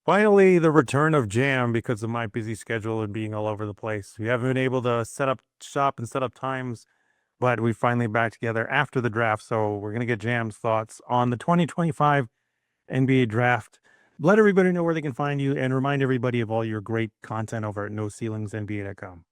Finally, the return of Jam because of my busy schedule and being all over the place. We haven't been able to set up shop and set up times, but we finally back together after the draft. So we're gonna get Jam's thoughts on the 2025 NBA draft. Let everybody know where they can find you and remind everybody of all your great content over at NoCeilingsNBA.com.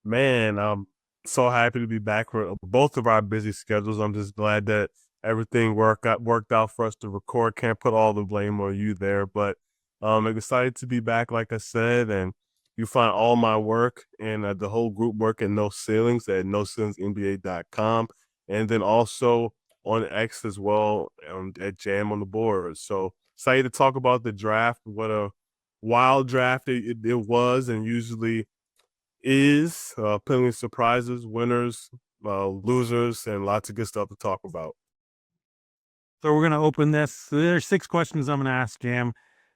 Man, I'm so happy to be back for both of our busy schedules. I'm just glad that everything worked out for us to record. Can't put all the blame on you there, but I'm excited to be back, like I said, and you find all my work and the whole group work at No Ceilings at NoCeilingsNBA.com, and then also on X as well at Jam on the Board. So excited to talk about the draft. What a wild draft it was, and usually is plenty of surprises, winners, losers, and lots of good stuff to talk about. So we're gonna open this. There's 6 questions I'm gonna ask Jam.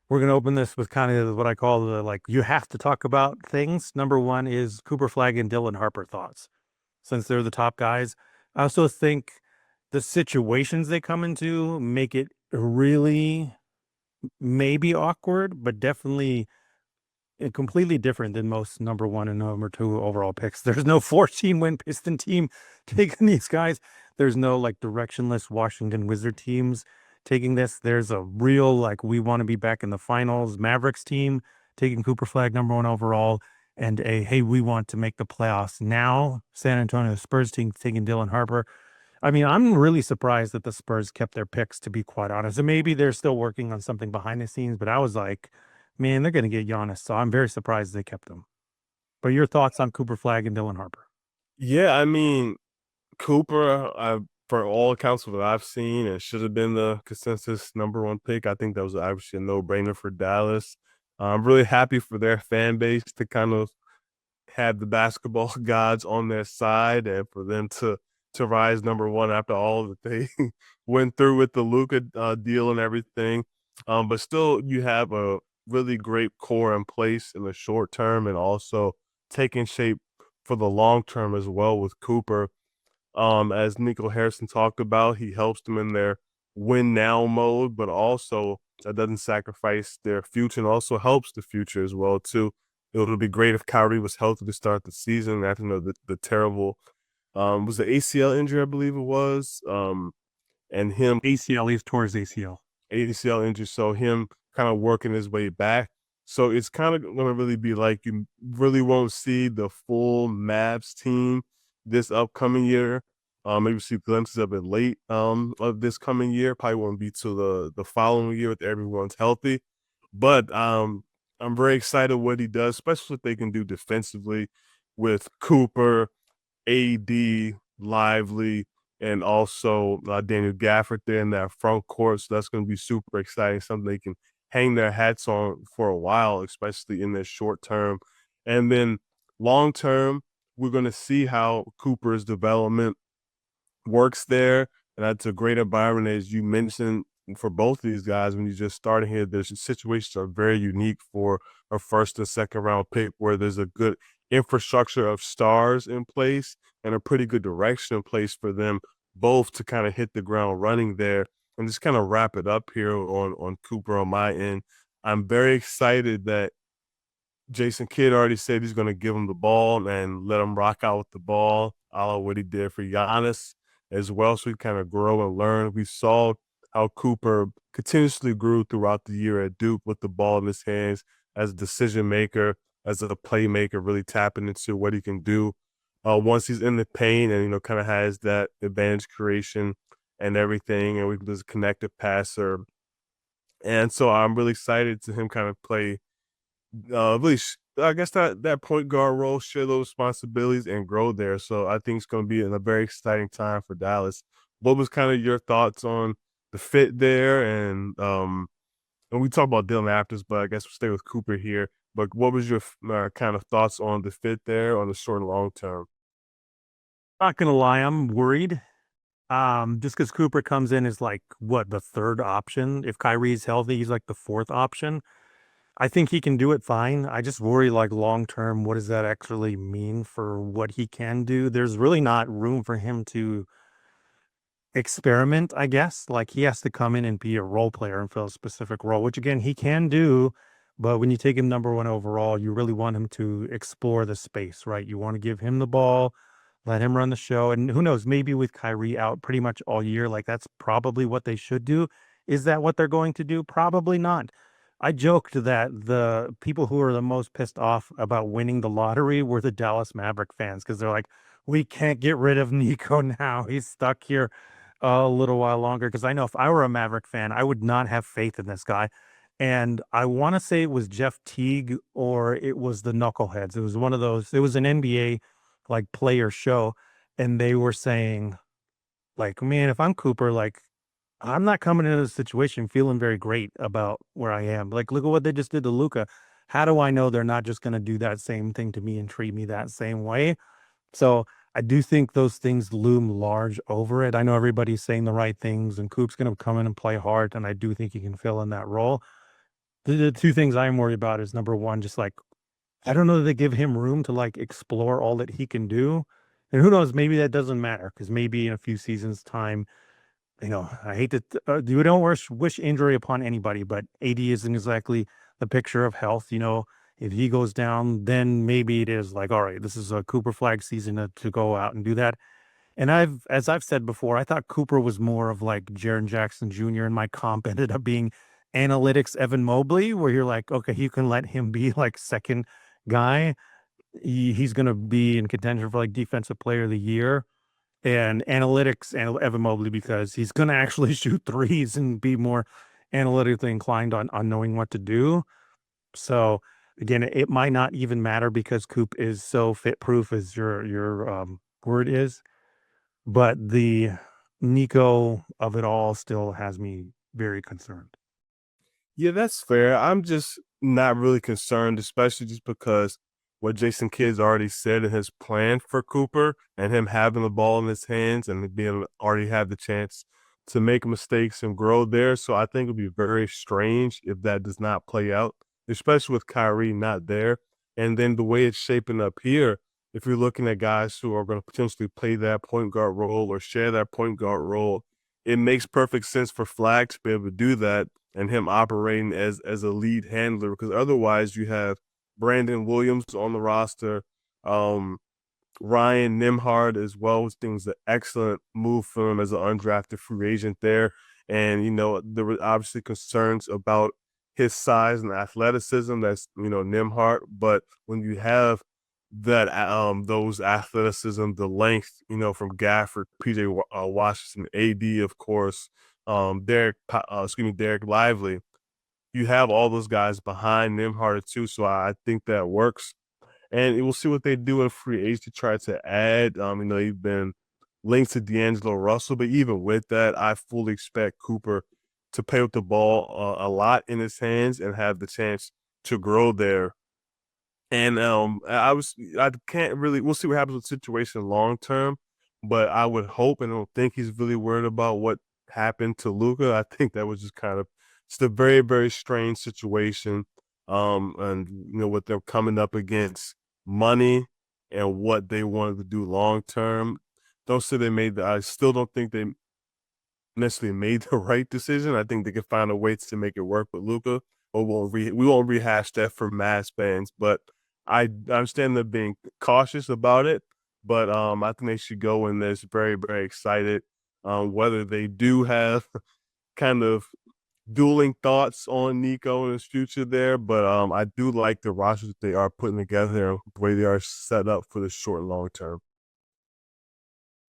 We're gonna open this with kind of what I call the like you have to talk about things. Number one is Cooper Flag and Dylan Harper thoughts, since they're the top guys. I also think the situations they come into make it really maybe awkward, but definitely completely different than most number one and number two overall picks. There's no 14 win Piston team taking these guys. There's no like directionless Washington Wizard teams taking this. There's a real like we want to be back in the finals Mavericks team taking Cooper Flag number one overall, and a hey we want to make the playoffs now San Antonio Spurs team taking Dylan Harper. I mean, I'm really surprised that the Spurs kept their picks, to be quite honest. And maybe they're still working on something behind the scenes, but I was like, man, they're going to get Giannis. So I'm very surprised they kept him. But your thoughts on Cooper Flag and Dylan Harper? Yeah, I mean, Cooper, for all accounts of what I've seen, it should have been the consensus number one pick. I think that was obviously a no brainer for Dallas. I'm really happy for their fan base to kind of have the basketball gods on their side and for them to rise number one after all that they went through with the Luka deal and everything. But still, you have a really great core in place in the short term and also taking shape for the long term as well with Cooper. As Nico Harrison talked about, he helps them in their win now mode, but also that doesn't sacrifice their future and also helps the future as well too. It would be great if Kyrie was healthy to start the season after the terrible was the ACL injury, I believe it was. And him ACL, he's towards ACL. ACL injury, so him kind of working his way back. So it's kind of going to really be like you really won't see the full Mavs team this upcoming year. Maybe see glimpses of it late of this coming year. Probably won't be till the following year with everyone's healthy. But I'm very excited what he does, especially what they can do defensively with Cooper, AD, Lively, and also Daniel Gafford there in that front court. So that's going to be super exciting, something they can hang their hats on for a while, especially in this short term. And then long term, we're going to see how Cooper's development works there. And that's a great environment, as you mentioned, for both of these guys. When you just started here, the situations are very unique for a first and second round pick, where there's a good infrastructure of stars in place and a pretty good direction in place for them both to kind of hit the ground running there. And just kind of wrap it up here on Cooper on my end. I'm very excited that Jason Kidd already said he's going to give him the ball and let him rock out with the ball, a la what he did for Giannis as well. So he kind of grow and learn. We saw how Cooper continuously grew throughout the year at Duke with the ball in his hands as a decision maker, as a playmaker, really tapping into what he can do once he's in the paint and, kind of has that advantage creation and everything. And we can just connect a passer. And so I'm really excited to him kind of play really, I guess that point guard role, share those responsibilities and grow there. So I think it's going to be a very exciting time for Dallas. What was kind of your thoughts on the fit there? And we talk about Dylan after, but I guess we'll stay with Cooper here. But what was your kind of thoughts on the fit there on the short and long term? Not gonna lie, I'm worried. Just because Cooper comes in as like what the third option. If Kyrie's healthy, he's like the fourth option. I think he can do it fine. I just worry like long term, what does that actually mean for what he can do? There's really not room for him to experiment, I guess. Like he has to come in and be a role player and fill a specific role, which again he can do. But when you take him number one overall, you really want him to explore the space, right? You want to give him the ball, let him run the show. And who knows, maybe with Kyrie out pretty much all year, like that's probably what they should do. Is that what they're going to do? Probably not. I joked that the people who are the most pissed off about winning the lottery were the Dallas Maverick fans because they're like, we can't get rid of Nico now. He's stuck here a little while longer. Because I know if I were a Maverick fan, I would not have faith in this guy. And I want to say it was Jeff Teague or it was the Knuckleheads. It was one of those. It was an NBA like player show, and they were saying like, man, if I'm Cooper, like I'm not coming into the situation feeling very great about where I am. Like, look at what they just did to Luca. How do I know they're not just going to do that same thing to me and treat me that same way? So I do think those things loom large over it. I know everybody's saying the right things, and Coop's going to come in and play hard, and I do think he can fill in that role. The two things I'm worried about is number one, just like I don't know that they give him room to like explore all that he can do. And who knows, maybe that doesn't matter because maybe in a few seasons' time, I hate to, you don't wish injury upon anybody, but AD isn't exactly the picture of health. If he goes down, then maybe it is like, all right, this is a Cooper flag season to go out and do that. And as I've said before, I thought Cooper was more of like Jaren Jackson Jr. and my comp ended up being analytics Evan Mobley, where you're like, okay, you can let him be like second guy. He's going to be in contention for like defensive player of the year and analytics and Evan Mobley because he's going to actually shoot threes and be more analytically inclined on knowing what to do. So again, it might not even matter because Coop is so fit proof as your word is, but the Nico of it all still has me very concerned. Yeah, that's fair. I'm just not really concerned, especially just because what Jason Kidd's already said in his plan for Cooper and him having the ball in his hands and being already have the chance to make mistakes and grow there. So I think it would be very strange if that does not play out, especially with Kyrie not there. And then the way it's shaping up here, if you're looking at guys who are going to potentially play that point guard role or share that point guard role, it makes perfect sense for Flag to be able to do that and him operating as a lead handler because otherwise you have Brandon Williams on the roster, um, Ryan Nimhard as well, which things an excellent move for him as an undrafted free agent there. And there were obviously concerns about his size and athleticism. That's Nimhard, but when you have that those athleticism, the length, from Gafford, PJ Washington, AD, of course, Derek Lively. You have all those guys behind Nimhard too, so I think that works. And we'll see what they do in free agency to try to add. You've been linked to D'Angelo Russell, but even with that, I fully expect Cooper to play with the ball a lot in his hands and have the chance to grow there. And I can't really. We'll see what happens with the situation long term, but I would hope and I don't think he's really worried about what happened to Luca. I think that was just kind of just a very very strange situation. And what they're coming up against, money and what they wanted to do long term. Don't say they made. I still don't think they necessarily made the right decision. I think they can find a way to make it work with Luca, but we won't rehash that for mass fans. But I understand them being cautious about it. But I think they should go in this very very excited. Whether they do have kind of dueling thoughts on Nico and his future there, but I do like the rosters that they are putting together, the way they are set up for the short and long term.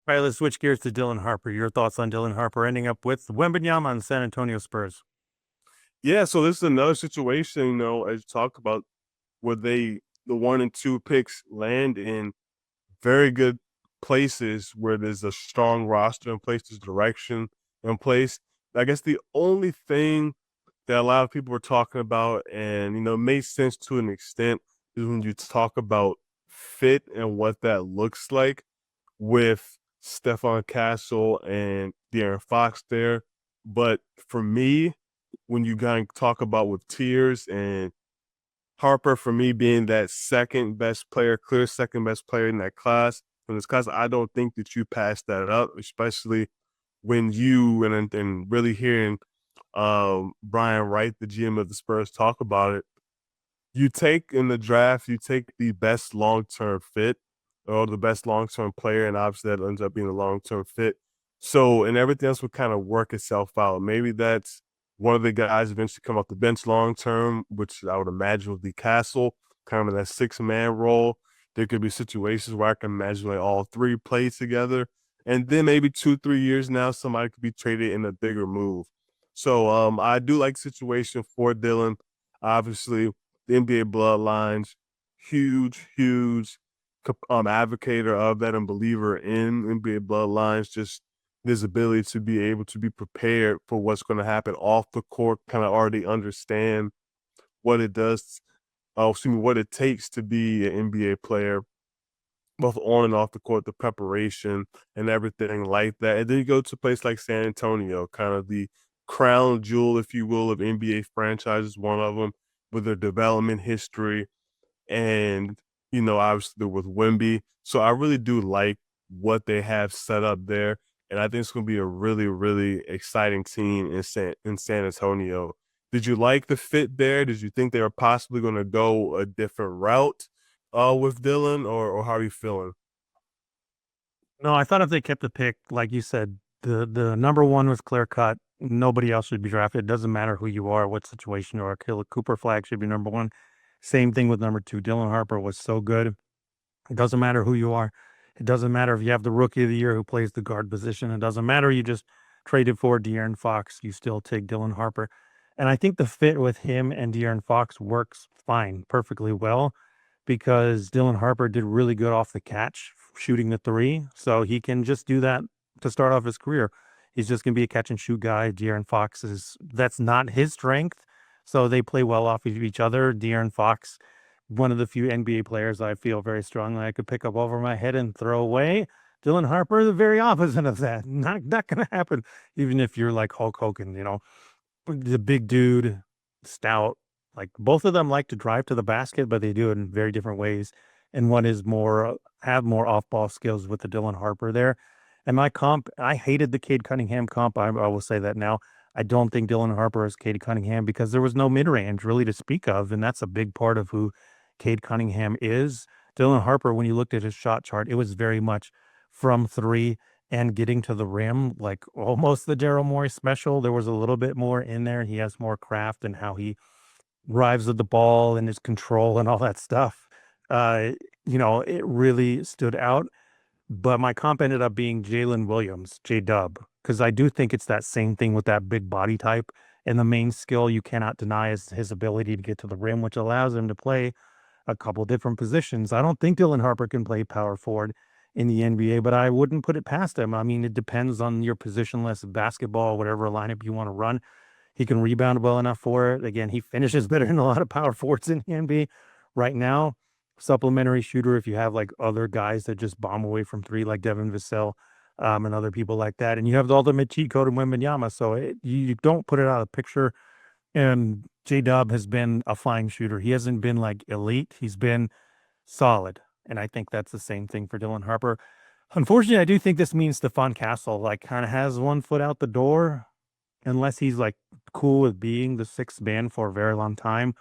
All right, let's switch gears to Dylan Harper. Your thoughts on Dylan Harper ending up with Wembanyama on San Antonio Spurs? Yeah, so this is another situation, as you talk about where the 1 and 2 picks land in very good places where there's a strong roster in place, there's direction in place. I guess the only thing that a lot of people are talking about and, makes sense to an extent is when you talk about fit and what that looks like with Stefan Castle and De'Aaron Fox there. But for me, when you kind of talk about with tiers and Harper, for me being that second best player, clear second best player in that class, I don't think that you pass that up, especially when you and really hearing Brian Wright, the GM of the Spurs, talk about it, you take in the draft, you take the best long term fit or the best long term player, and obviously that ends up being a long term fit. So, and everything else would kind of work itself out. Maybe that's one of the guys eventually come off the bench long term, which I would imagine would be Castle, kind of in that 6-man role. There could be situations where I can imagine like all three play together. And then maybe 2, 3 years now, somebody could be traded in a bigger move. So I do like the situation for Dylan. Obviously, the NBA bloodlines, huge advocator of that and believer in NBA bloodlines, just his ability to be able to be prepared for what's going to happen off the court, kind of already understand what it does, what it takes to be an NBA player, both on and off the court, the preparation and everything like that. And then you go to a place like San Antonio, kind of the crown jewel, if you will, of NBA franchises, one of them with their development history and, obviously with Wemby. So I really do like what they have set up there. And I think it's going to be a really, really exciting team in San Antonio. Did you like the fit there? Did you think they were possibly going to go a different route with Dylan, or how are you feeling? No, I thought if they kept the pick, like you said, the number one was clear cut. Nobody else should be drafted. It doesn't matter who you are, what situation you are. Cooper Flag should be number one. Same thing with number two. Dylan Harper was so good. It doesn't matter who you are. It doesn't matter if you have the rookie of the year who plays the guard position. It doesn't matter. You just traded for De'Aaron Fox. You still take Dylan Harper. And I think the fit with him and De'Aaron Fox works fine, perfectly well, because Dylan Harper did really good off the catch, shooting the three. So he can just do that to start off his career. He's just going to be a catch and shoot guy. De'Aaron Fox that's not his strength. So they play well off of each other. De'Aaron Fox, one of the few NBA players I feel very strongly I could pick up over my head and throw away. Dylan Harper, the very opposite of that. Not going to happen, even if you're like Hulk Hogan, the big dude, stout. Like both of them like to drive to the basket, but they do it in very different ways. And one is more have more off ball skills with the Dylan Harper there. And my comp, I hated the Cade Cunningham comp. I will say that now. I don't think Dylan Harper is Cade Cunningham because there was no mid range really to speak of, and that's a big part of who Cade Cunningham is. Dylan Harper, when you looked at his shot chart, it was very much from three and getting to the rim, like almost the Daryl Morey special. There was a little bit more in there. He has more craft and how he arrives at the ball and his control and all that stuff. Uh, it really stood out. But my comp ended up being Jalen Williams, J Dub, because I do think it's that same thing with that big body type. And the main skill you cannot deny is his ability to get to the rim, which allows him to play a couple different positions. I don't think Dylan Harper can play power forward in the NBA, but I wouldn't put it past him. I mean, it depends on your positionless basketball, whatever lineup you want to run. He can rebound well enough for it. Again, he finishes better than a lot of power forwards in the NBA right now. Supplementary shooter if you have like other guys that just bomb away from three, like Devin Vassell, and other people like that. And you have the ultimate cheat code in Wembanyama, so you don't put it out of the picture. And J Dub has been a flying shooter. He hasn't been like elite. He's been solid. And I think that's the same thing for Dylan Harper. Unfortunately, I do think this means Stephon Castle like kind of has one foot out the door, unless he's like cool with being the sixth man for a very long time,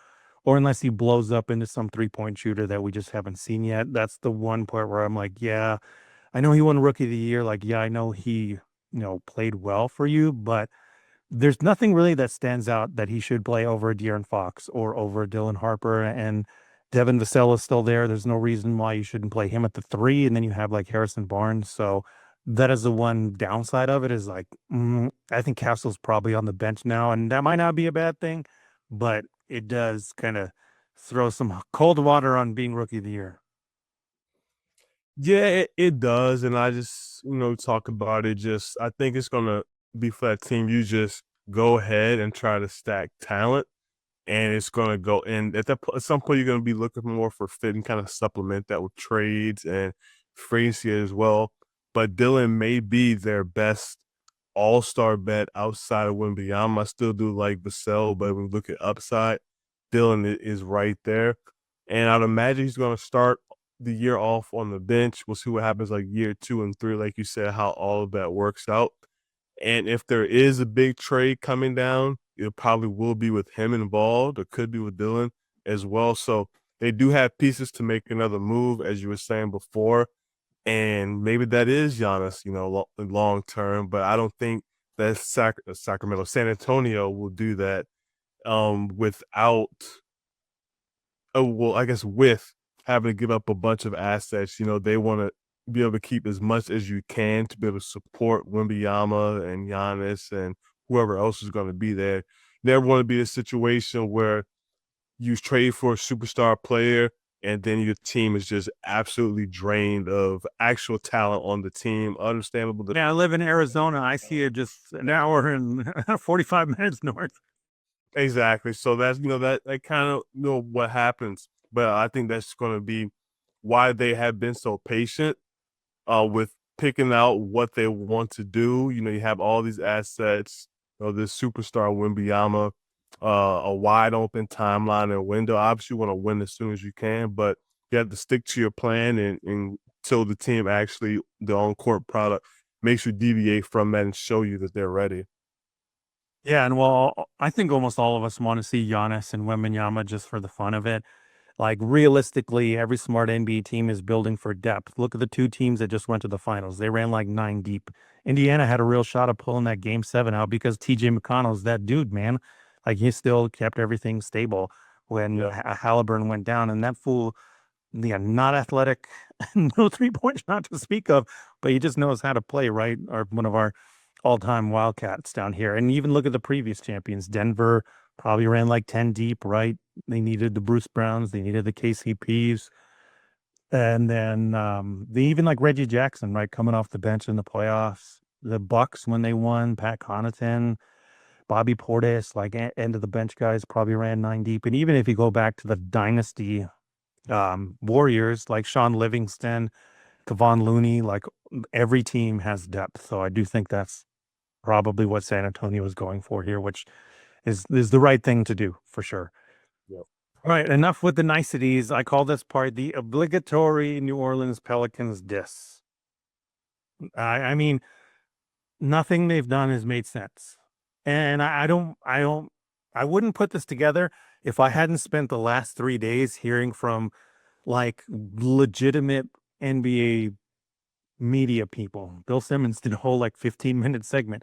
or unless he blows up into some 3-point shooter that we just haven't seen yet. That's the one part where I'm like, yeah, I know he won Rookie of the Year. Like, yeah, I know he, played well for you, but there's nothing really that stands out that he should play over De'Aaron Fox or over Dylan Harper. And Devin Vassell is still there. There's no reason why you shouldn't play him at the three. And then you have like Harrison Barnes. So that is the one downside of it is like, I think Castle's probably on the bench now. And that might not be a bad thing, but it does kind of throw some cold water on being Rookie of the Year. Yeah, it does. And I just, talk about it. Just, I think it's going to be for that team. You just go ahead and try to stack talent. And it's going to go and at some point, you're going to be looking more for fit and kind of supplement that with trades and free agency as well. But Dylan may be their best all-star bet outside of Wembanyama. I still do like Vassell, but when we look at upside, Dylan is right there. And I'd imagine he's going to start the year off on the bench. We'll see what happens like year 2 and 3, like you said, how all of that works out. And if there is a big trade coming down, it probably will be with him involved, or could be with Dylan as well. So they do have pieces to make another move, as you were saying before. And maybe that is Giannis, long term, but I don't think that Sacramento, San Antonio will do that without, oh, well, I guess with having to give up a bunch of assets. They want to be able to keep as much as you can to be able to support Wembanyama and Giannis and whoever else is going to be there. Never want to be a situation where you trade for a superstar player and then your team is just absolutely drained of actual talent on the team. Understandable. Yeah, I live in Arizona. I see it just an hour and 45 minutes north. Exactly. So that's that kind of what happens. But I think that's going to be why they have been so patient with picking out what they want to do. You have all these assets, this superstar Wembanyama, a wide open timeline and window. Obviously, you want to win as soon as you can, but you have to stick to your plan and until the team actually, the on court product makes you deviate from that and show you that they're ready. Yeah, and well, I think almost all of us want to see Giannis and Wembanyama just for the fun of it. Like realistically, every smart NBA team is building for depth. Look at the two teams that just went to the finals. They ran like 9 deep. Indiana had a real shot of pulling that game 7 out because TJ McConnell's that dude, man. Like he still kept everything stable when Yeah. Halliburton went down, and that fool, yeah, not athletic, no 3-point shot to speak of, but he just knows how to play, right? Or one of our all-time Wildcats down here. And even look at the previous champions. Denver probably ran like 10 deep, right? They needed the Bruce Browns, they needed the KCPs. And then they even like Reggie Jackson, right, coming off the bench in the playoffs. The Bucks when they won, Pat Connaughton, Bobby Portis, like end of the bench guys probably ran 9 deep. And even if you go back to the dynasty Warriors, like Sean Livingston, Kevon Looney, like every team has depth. So I do think that's probably what San Antonio is going for here, which is the right thing to do for sure. Yeah. All right, enough with the niceties. I call this part the obligatory New Orleans Pelicans diss. I mean, nothing they've done has made sense, and I wouldn't put this together if I hadn't spent the last 3 days hearing from like legitimate NBA media people. Bill Simmons did a whole like 15-minute segment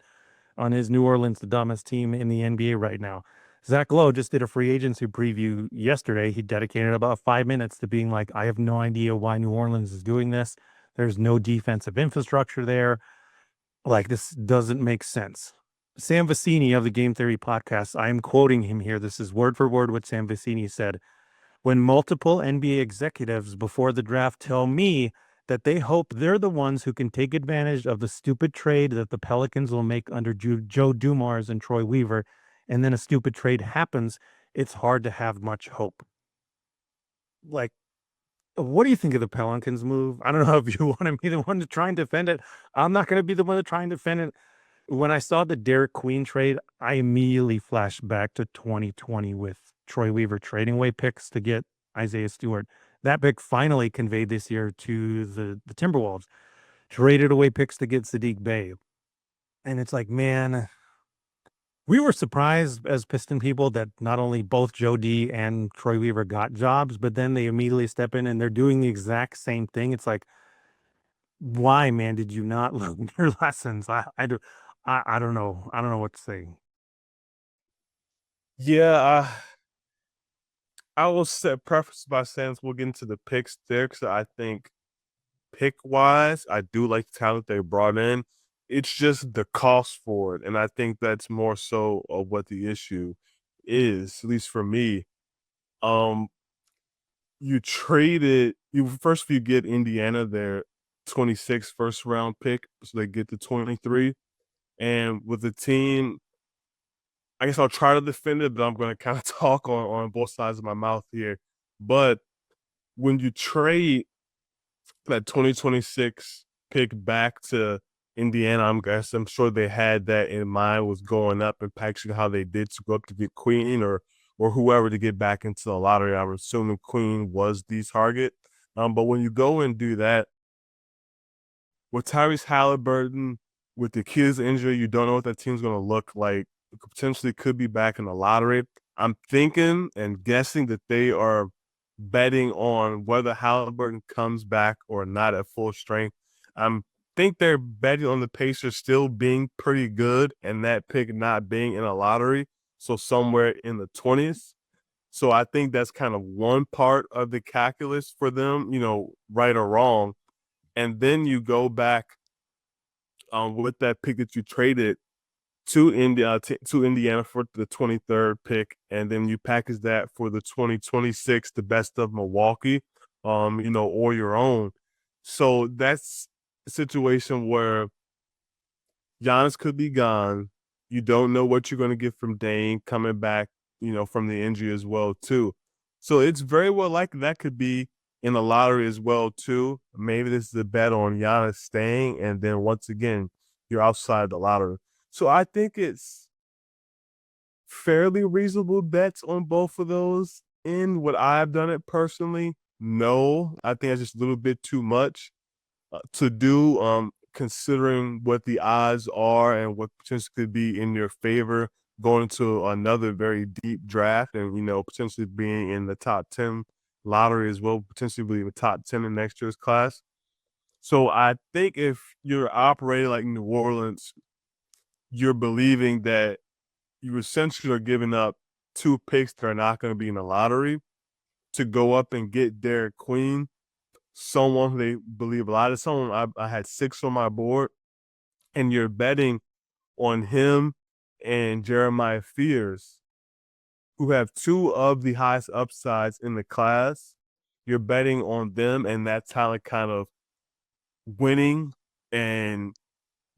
on his New Orleans, the dumbest team in the NBA right now. Zach Lowe just did a free agency preview yesterday. He dedicated about 5 minutes to being like, I have no idea why New Orleans is doing this. There's no defensive infrastructure there. Like, this doesn't make sense. Sam Vecini of the Game Theory podcast, I am quoting him here. This is word for word what Sam Vecini said. When multiple NBA executives before the draft tell me that they hope they're the ones who can take advantage of the stupid trade that the Pelicans will make under Joe Dumars and Troy Weaver, and then a stupid trade happens, it's hard to have much hope. Like, what do you think of the Pelicans move? I don't know if you want to be the one to try and defend it. I'm not going to be the one to try and defend it. When I saw the Derek Queen trade, I immediately flashed back to 2020 with Troy Weaver trading away picks to get Isaiah Stewart. That pick finally conveyed this year to the Timberwolves. Traded away picks to get Sadiq Bey. And it's like, man, we were surprised as Piston people that not only both Joe D and Troy Weaver got jobs, but then they immediately step in and they're doing the exact same thing. It's like, why, man, did you not learn your lessons? I don't know. I don't know what to say. Yeah, I will set preface by saying we'll get into the picks there because I think pick wise, I do like the talent they brought in. It's just the cost for it, and I think that's more so of what the issue is, at least for me. Um, you traded you get Indiana their 26th first round pick, so they get to 23, and with the team, I guess I'll try to defend it, but I'm going to kind of talk on both sides of my mouth here. But when you trade that 2026 pick back to Indiana, I'm sure they had that in mind was going up and actually how they did to go up to get Queen or whoever to get back into the lottery. I'm assuming Queen was the target. But when you go and do that with Tyrese Halliburton with the Kids injury, you don't know what that team's going to look like. Potentially could be back in the lottery. I'm thinking and guessing that they are betting on whether Halliburton comes back or not at full strength. I'm think they're betting on the Pacers still being pretty good and that pick not being in a lottery, so somewhere in the 20s. So I think that's kind of one part of the calculus for them, right or wrong. And then you go back with that pick that you traded to Indiana for the 23rd pick, and then you package that for the 2026, the best of Milwaukee, or your own. So that's a situation where Giannis could be gone. You don't know what you're going to get from Dane coming back, from the injury as well too. So it's very well likely that could be in the lottery as well too. Maybe this is a bet on Giannis staying, and then once again, you're outside the lottery. So I think it's fairly reasonable bets on both of those. In what I've done it personally, no, I think that's just a little bit too much to do, considering what the odds are and what potentially could be in your favor going into another very deep draft and, potentially being in the top 10 lottery as well, potentially being the top 10 in next year's class. So I think if you're operating like New Orleans, you're believing that you essentially are giving up two picks that are not going to be in the lottery to go up and get Derek Queen, someone who they believe a lot of. Someone I had 6 on my board, and you're betting on him and Jeremiah Fears, who have two of the highest upsides in the class. You're betting on them and that talent kind of winning and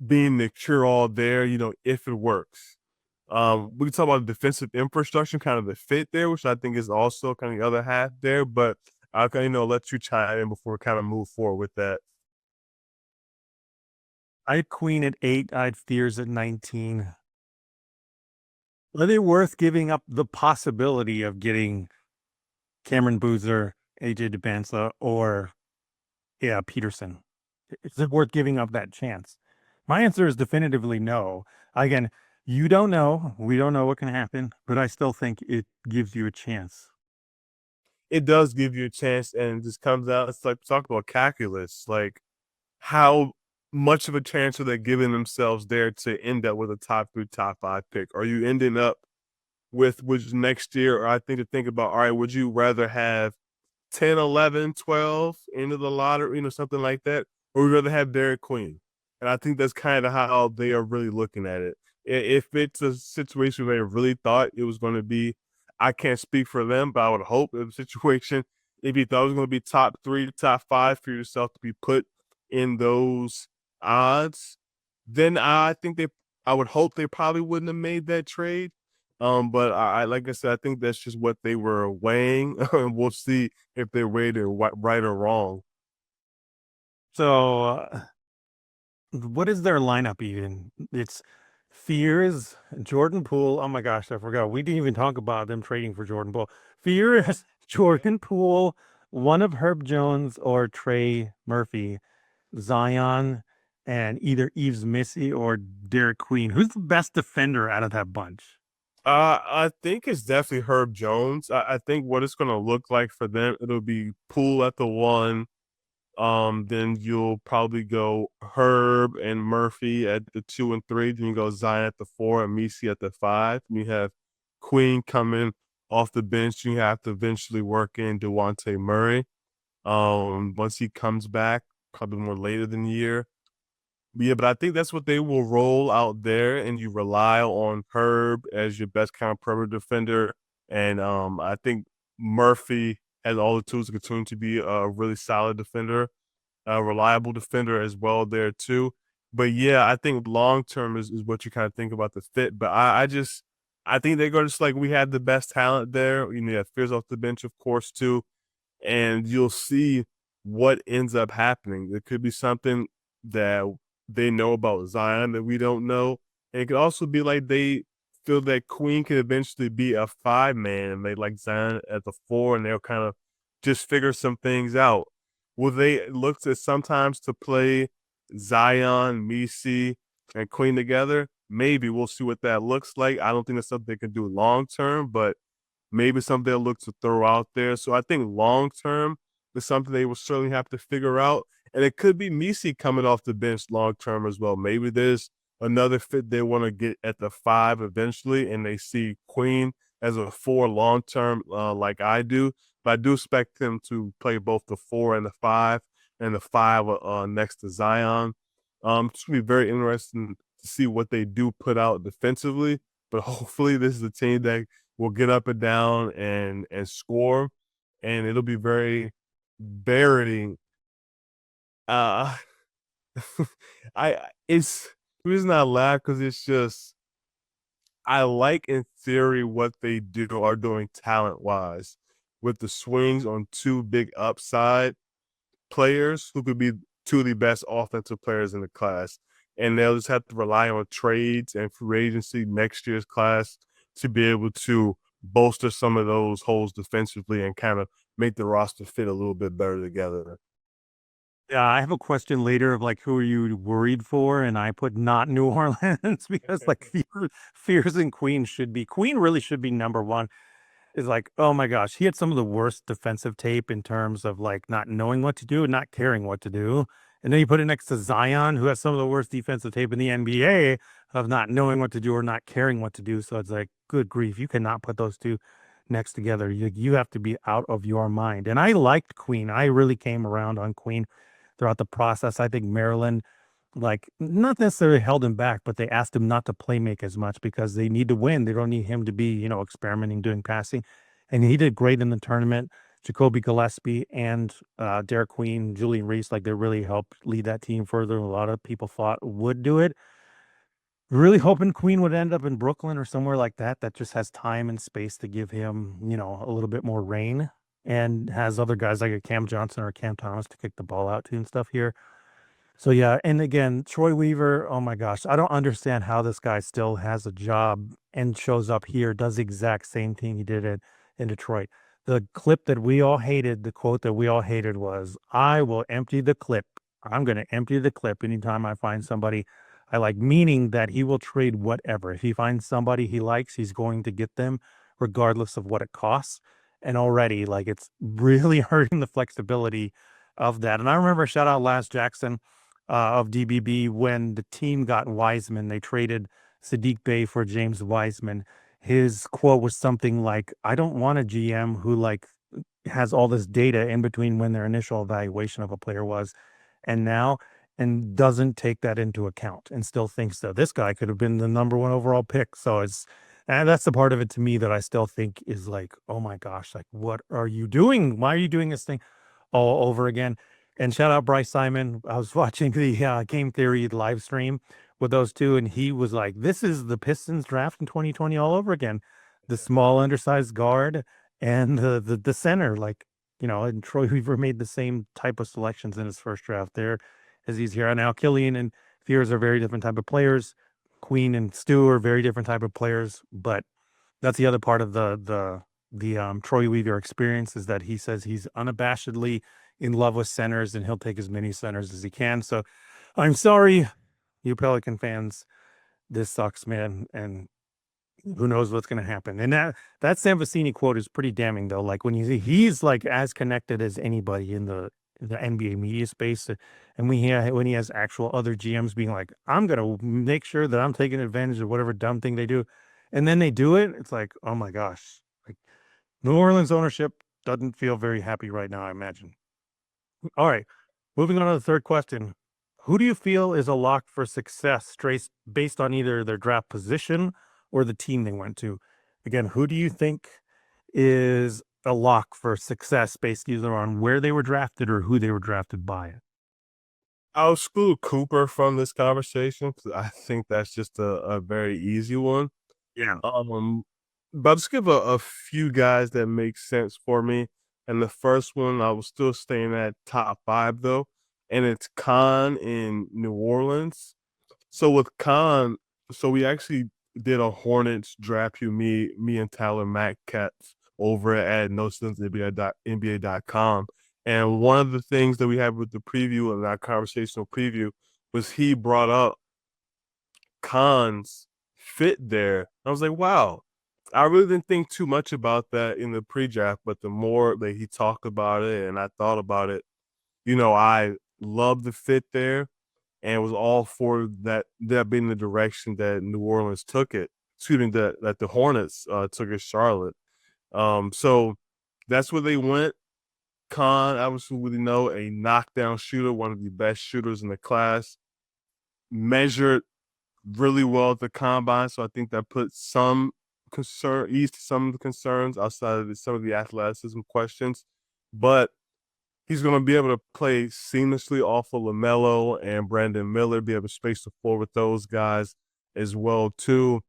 being the cure all there, if it works. We can talk about defensive infrastructure, kind of the fit there, which I think is also kind of the other half there. But I'll let you chime in before we kind of move forward with that. I had Queen at 8. I had Fears at 19. Are they worth giving up the possibility of getting Cameron Boozer, AJ DeBanza, or Peterson? Is it worth giving up that chance? My answer is definitively no. Again, you don't know. We don't know what can happen, but I still think it gives you a chance. It does give you a chance, and it just comes out. It's like talk about calculus, like how much of a chance are they giving themselves there to end up with a top 3, top 5 pick? Are you ending up with which next year? Or I think to think about, all right, would you rather have 10, 11, 12 into the lottery, something like that? Or would you rather have Derek Queen? And I think that's kind of how they are really looking at it. If it's a situation where they really thought it was going to be, I can't speak for them, but I would hope in a situation, if you thought it was going to be top 3, top 5 for yourself to be put in those odds, then I would hope they probably wouldn't have made that trade. But I like I said, I think that's just what they were weighing. We'll see if they weighed it right or wrong. So, what is their lineup even? It's Fears, Jordan Poole. Oh my gosh, I forgot. We didn't even talk about them trading for Jordan Poole. Fears, Jordan Poole, one of Herb Jones or Trey Murphy, Zion, and either Eves Missy or Derek Queen. Who's the best defender out of that bunch? I think it's definitely Herb Jones. I think what it's going to look like for them, it'll be Poole at the 1. Then you'll probably go Herb and Murphy at the 2 and 3. Then you go Zion at the 4 and Misi at the 5. And you have Queen coming off the bench. You have to eventually work in Dejounte Murray. Once he comes back, probably more later than the year. Yeah, but I think that's what they will roll out there, and you rely on Herb as your best kind of perimeter defender. And I think Murphy has all the tools to continue to be a really solid defender, a reliable defender as well there too. But yeah, I think long term is what you kind of think about the fit. But I think they're going to just like we had the best talent there. You have Fears off the bench, of course, too, and you'll see what ends up happening. It could be something that they know about Zion that we don't know. And it could also be like they feel that Queen could eventually be a 5-man and they like Zion at the 4 and they'll kind of just figure some things out. Will they look to sometimes to play Zion, Misi, and Queen together, maybe we'll see what that looks like. I don't think that's something they can do long term, but maybe something they'll look to throw out there. So I think long term is something they will certainly have to figure out. And it could be Misi coming off the bench long term as well. Maybe there's another fit they want to get at the 5 eventually, and they see Queen as a 4 long term, like I do. But I do expect him to play both the 4 and the 5, and the 5 next to Zion. It's gonna be very interesting to see what they do put out defensively. But hopefully, this is a team that will get up and down and score, and it'll be very uh I it's the reason I laugh because it's just I like in theory what they are doing talent wise with the swings on 2 big upside players who could be 2 of the best offensive players in the class. And they'll just have to rely on trades and free agency next year's class to be able to bolster some of those holes defensively and kind of make the roster fit a little bit better together. Yeah, I have a question later of like, who are you worried for? And I put not New Orleans because like Fears and Queen really should be number one. Is like, oh my gosh, he had some of the worst defensive tape in terms of like not knowing what to do and not caring what to do. And then you put it next to Zion, who has some of the worst defensive tape in the NBA of not knowing what to do or not caring what to do. So it's like, good grief, you cannot put those two next together. You have to be out of your mind. And I liked Queen. I really came around on Queen throughout the process. I think Maryland like, not necessarily held him back, but they asked him not to play make as much because they need to win. They don't need him to be, experimenting, doing passing. And he did great in the tournament. Jacoby Gillespie and Derek Queen, Julian Reese, like they really helped lead that team further. A lot of people thought would do it. Really hoping Queen would end up in Brooklyn or somewhere like that, that just has time and space to give him, a little bit more reign and has other guys like a Cam Johnson or Cam Thomas to kick the ball out to and stuff here. So yeah, and again, Troy Weaver, oh my gosh, I don't understand how this guy still has a job and shows up here, does the exact same thing he did in Detroit. The clip that we all hated, the quote that we all hated was, I will empty the clip. I'm going to empty the clip anytime I find somebody I like, meaning that he will trade whatever. If he finds somebody he likes, he's going to get them regardless of what it costs. And already, like, it's really hurting the flexibility of that. And I remember shout out Last Jackson of DBB when the team got Wiseman. They traded Sadiq Bey for James Wiseman. His quote was something like, "I don't want a GM who like has all this data in between when their initial evaluation of a player was and now and doesn't take that into account and still thinks that this guy could have been the number one overall pick." So it's and that's the part of it to me that I still think is like, oh my gosh, like what are you doing? Why are you doing this thing all over again? And shout out Bryce Simon. I was watching the Game Theory live stream with those two, and he was like, "This is the Pistons draft in 2020 all over again. The small, undersized guard and the center, like And Troy Weaver made the same type of selections in his first draft there as he's here now. Killian and Fears are very different type of players. Queen and Stu are very different type of players, but that's the other part of the Troy Weaver experience is that he says he's unabashedly in love with centers and he'll take as many centers as he can. So I'm sorry, you Pelican fans. This sucks, man. And who knows what's going to happen. And that Sam Vecini quote is pretty damning, though. Like when you see he's like as connected as anybody in the NBA media space, and when he has actual other GMs being like, "I'm going to make sure that I'm taking advantage of whatever dumb thing they do," and then they do it. It's like, oh my gosh, like New Orleans ownership doesn't feel very happy right now, I imagine. All right. Moving on to the third question. Who do you feel is a lock for success based on either their draft position or the team they went to? Again, who do you think is a lock for success based either on where they were drafted or who they were drafted by? I'll exclude Cooper from this conversation because I think that's just a very easy one. Yeah. But I'll just give a few guys that make sense for me. And the first one, I was still staying at top 5 though, and it's Khan in New Orleans. So with Khan, so we actually did a Hornets draft you, me and Tyler Mackcats over at NBA.com. And one of the things that we had with the preview and our conversational preview was he brought up Khan's fit there. I was like, wow. I really didn't think too much about that in the pre-draft, but the more that he talked about it and I thought about it, I love the fit there and was all for that being the direction that New Orleans took it. Excuse me, that the Hornets took it Charlotte. So that's where they went. Khan, obviously, we know a knockdown shooter, one of the best shooters in the class, measured really well at the combine. So I think that puts some ease to some of the concerns outside of some of the athleticism questions. But he's going to be able to play seamlessly off of LaMelo and Brandon Miller, be able to space the floor with those guys as well too.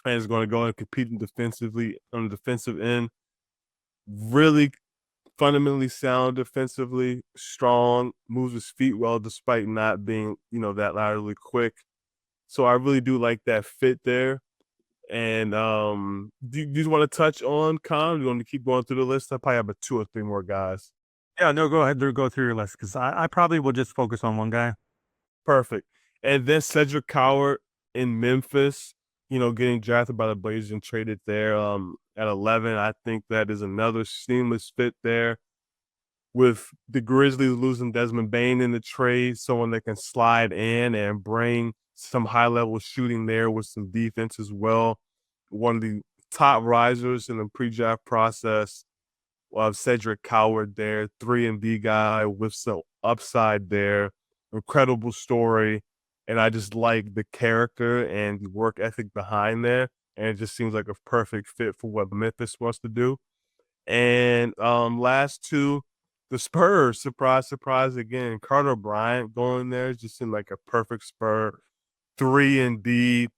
And is going to go and compete defensively on the defensive end. Really fundamentally sound defensively, strong, moves his feet well despite not being, that laterally quick. So I really do like that fit there. And do you just want to touch on Khan? You want to keep going through the list? I probably have 2 or 3 more guys. Yeah, no, go ahead. Go through your list because I probably will just focus on one guy. Perfect. And then Cedric Coward in Memphis, getting drafted by the Blazers and traded there at 11. I think that is another seamless fit there. With the Grizzlies losing Desmond Bane in the trade, someone that can slide in and bring some high level shooting there with some defense as well. One of the top risers in the pre-draft process. Cedric Coward there, 3-and-D guy with some upside there. Incredible story. And I just like the character and the work ethic behind there. And it just seems like a perfect fit for what Memphis wants to do. And last two, the Spurs, surprise, surprise again. Carter Bryant going there just seemed like a perfect Spur. 3-and-D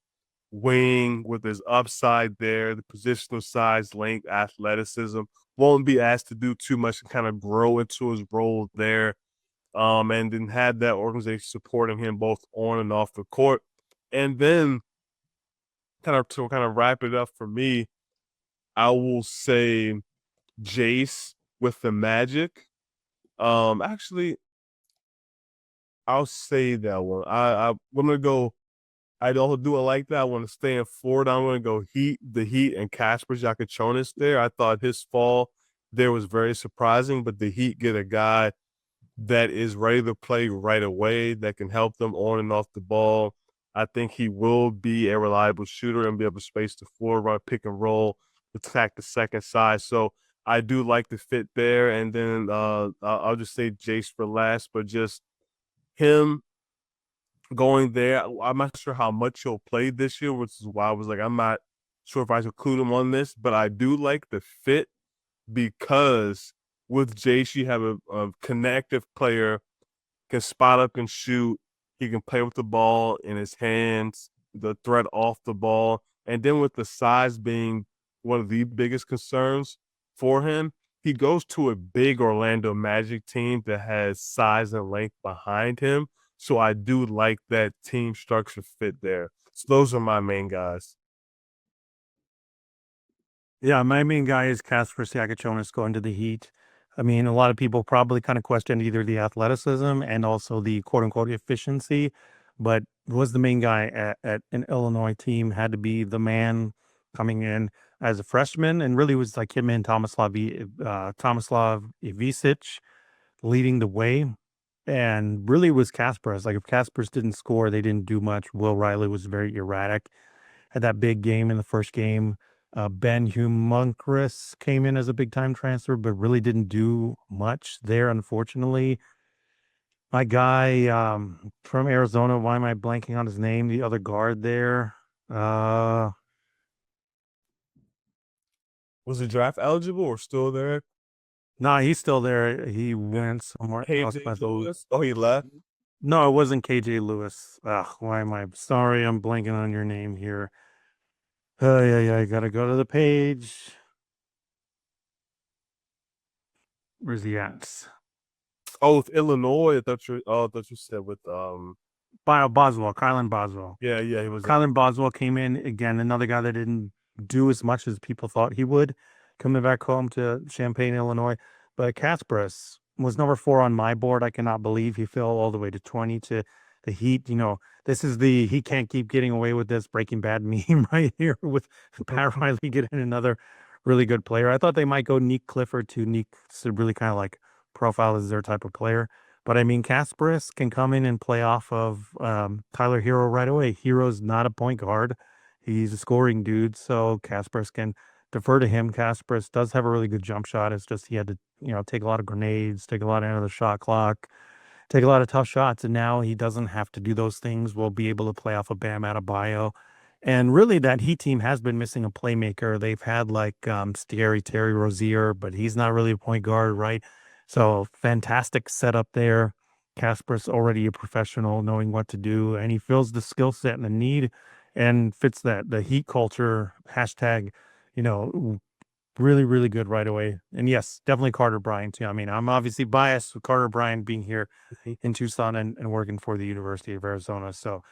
wing with his upside there, the positional size, length, athleticism. Won't be asked to do too much and kind of grow into his role there. And then had that organization supporting him both on and off the court. And then to kind of wrap it up for me, I will say Jace with the Magic. Actually, I'll say that one. I'm gonna go. I don't do it like that. I want to stay in Florida. I'm gonna go the Heat, and Kasper Jakachonis there. I thought his fall there was very surprising, but the Heat get a guy that is ready to play right away, that can help them on and off the ball. I think he will be a reliable shooter and be able to space the floor, run pick and roll, attack the second side. So I do like the fit there. And then I'll just say Jace for last, but just him going there. I'm not sure how much he'll play this year, which is why I was like, I'm not sure if I should include him on this, but I do like the fit because with Jace, you have a connective player, can spot up and shoot. He can play with the ball in his hands, the threat off the ball. And then with the size being one of the biggest concerns for him, he goes to a big Orlando Magic team that has size and length behind him. So I do like that team structure fit there. So those are my main guys. Yeah, my main guy is Kasper Siakachonis going to the Heat. I mean, a lot of people probably kind of questioned either the athleticism and also the quote unquote efficiency, but was the main guy at an Illinois team, had to be the man coming in as a freshman, and really was like him and Tomislav Ivisic leading the way. And really was Kasper's. Like if Kasper's didn't score, they didn't do much. Will Riley was very erratic. Had that big game in the first game. Ben Humunkrus came in as a big time transfer, but really didn't do much there, unfortunately. My guy from Arizona, why am I blanking on his name? The other guard there. Was he draft eligible or still there? No, he's still there. He went somewhere else. KJ Lewis. Oh, he left. No, it wasn't KJ Lewis. Ugh, why am I sorry? I'm blanking on your name here. Oh, yeah, I gotta go to the page. Where's he at? Oh, with Illinois. I thought you said with Boswell, Kylan Boswell. he was. Kylan Boswell came in again, another guy that didn't do as much as people thought he would, coming back home to Champaign, Illinois. But Kasparas was number 4 on my board. I cannot believe he fell all the way to 20 to the Heat, this is the he can't keep getting away with this Breaking Bad meme right here with Pat Riley getting another really good player. I thought they might go Nick Clifford to Nick to really kind of like profile as their type of player. But I mean, Kasparis can come in and play off of Tyler Hero right away. Hero's not a point guard. He's a scoring dude, so Kasparis can defer to him. Kasparis does have a really good jump shot. It's just he had to, take a lot of grenades, take a lot out of the shot clock, take a lot of tough shots, and now he doesn't have to do those things. We'll be able to play off of Bam Adebayo. And really, that Heat team has been missing a playmaker. They've had like Scary Terry Rozier, but he's not really a point guard, right? So fantastic setup there. Casper's already a professional, knowing what to do, and he fills the skill set and the need, and fits that the Heat culture hashtag. Really, really good right away. And yes, definitely Carter Bryant too. I mean, I'm obviously biased with Carter Bryant being here in Tucson and working for the University of Arizona. So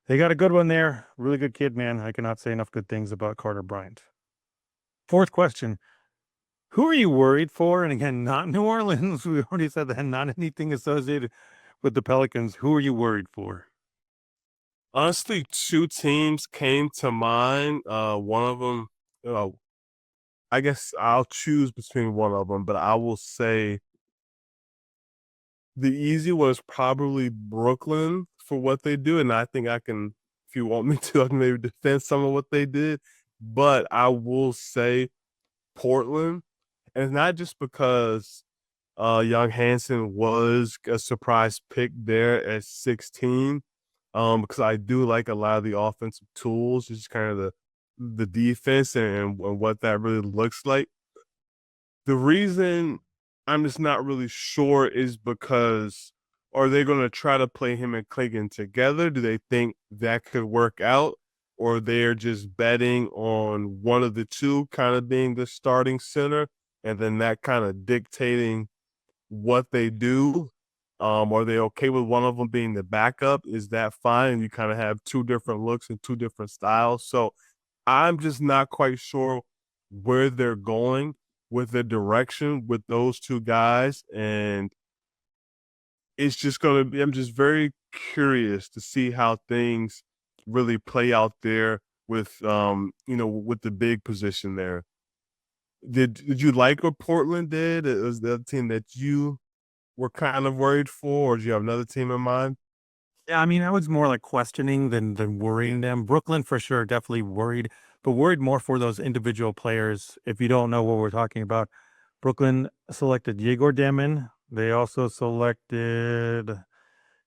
they got a good one there. Really good kid, man. I cannot say enough good things about Carter Bryant. Fourth question. Who are you worried for? And again, not New Orleans. We already said that. Not anything associated with the Pelicans. Who are you worried for? Honestly, two teams came to mind. One of them, I guess I'll choose between one of them, but I will say the easy one is probably Brooklyn for what they do, and I think I can, if you want me to, I can maybe defend some of what they did. But I will say Portland, and it's not just because Young Hansen was a surprise pick there at 16. Because I do like a lot of the offensive tools, just kind of the defense and what that really looks like. The reason I'm just not really sure is because are they going to try to play him and Clayton together? Do they think that could work out? Or they're just betting on one of the two kind of being the starting center and then that kind of dictating what they do? Are they okay with one of them being the backup? Is that fine? You kind of have two different looks and two different styles. So I'm just not quite sure where they're going with the direction with those two guys. And it's just going to be, I'm just very curious to see how things really play out there with, with the big position there. Did you like what Portland did? It was the other team that you were kind of worried for, or do you have another team in mind? Yeah, I mean, I was more like questioning than worrying them. Brooklyn for sure, definitely worried, but worried more for those individual players. If you don't know what we're talking about, Brooklyn selected Yegor Demin. They also selected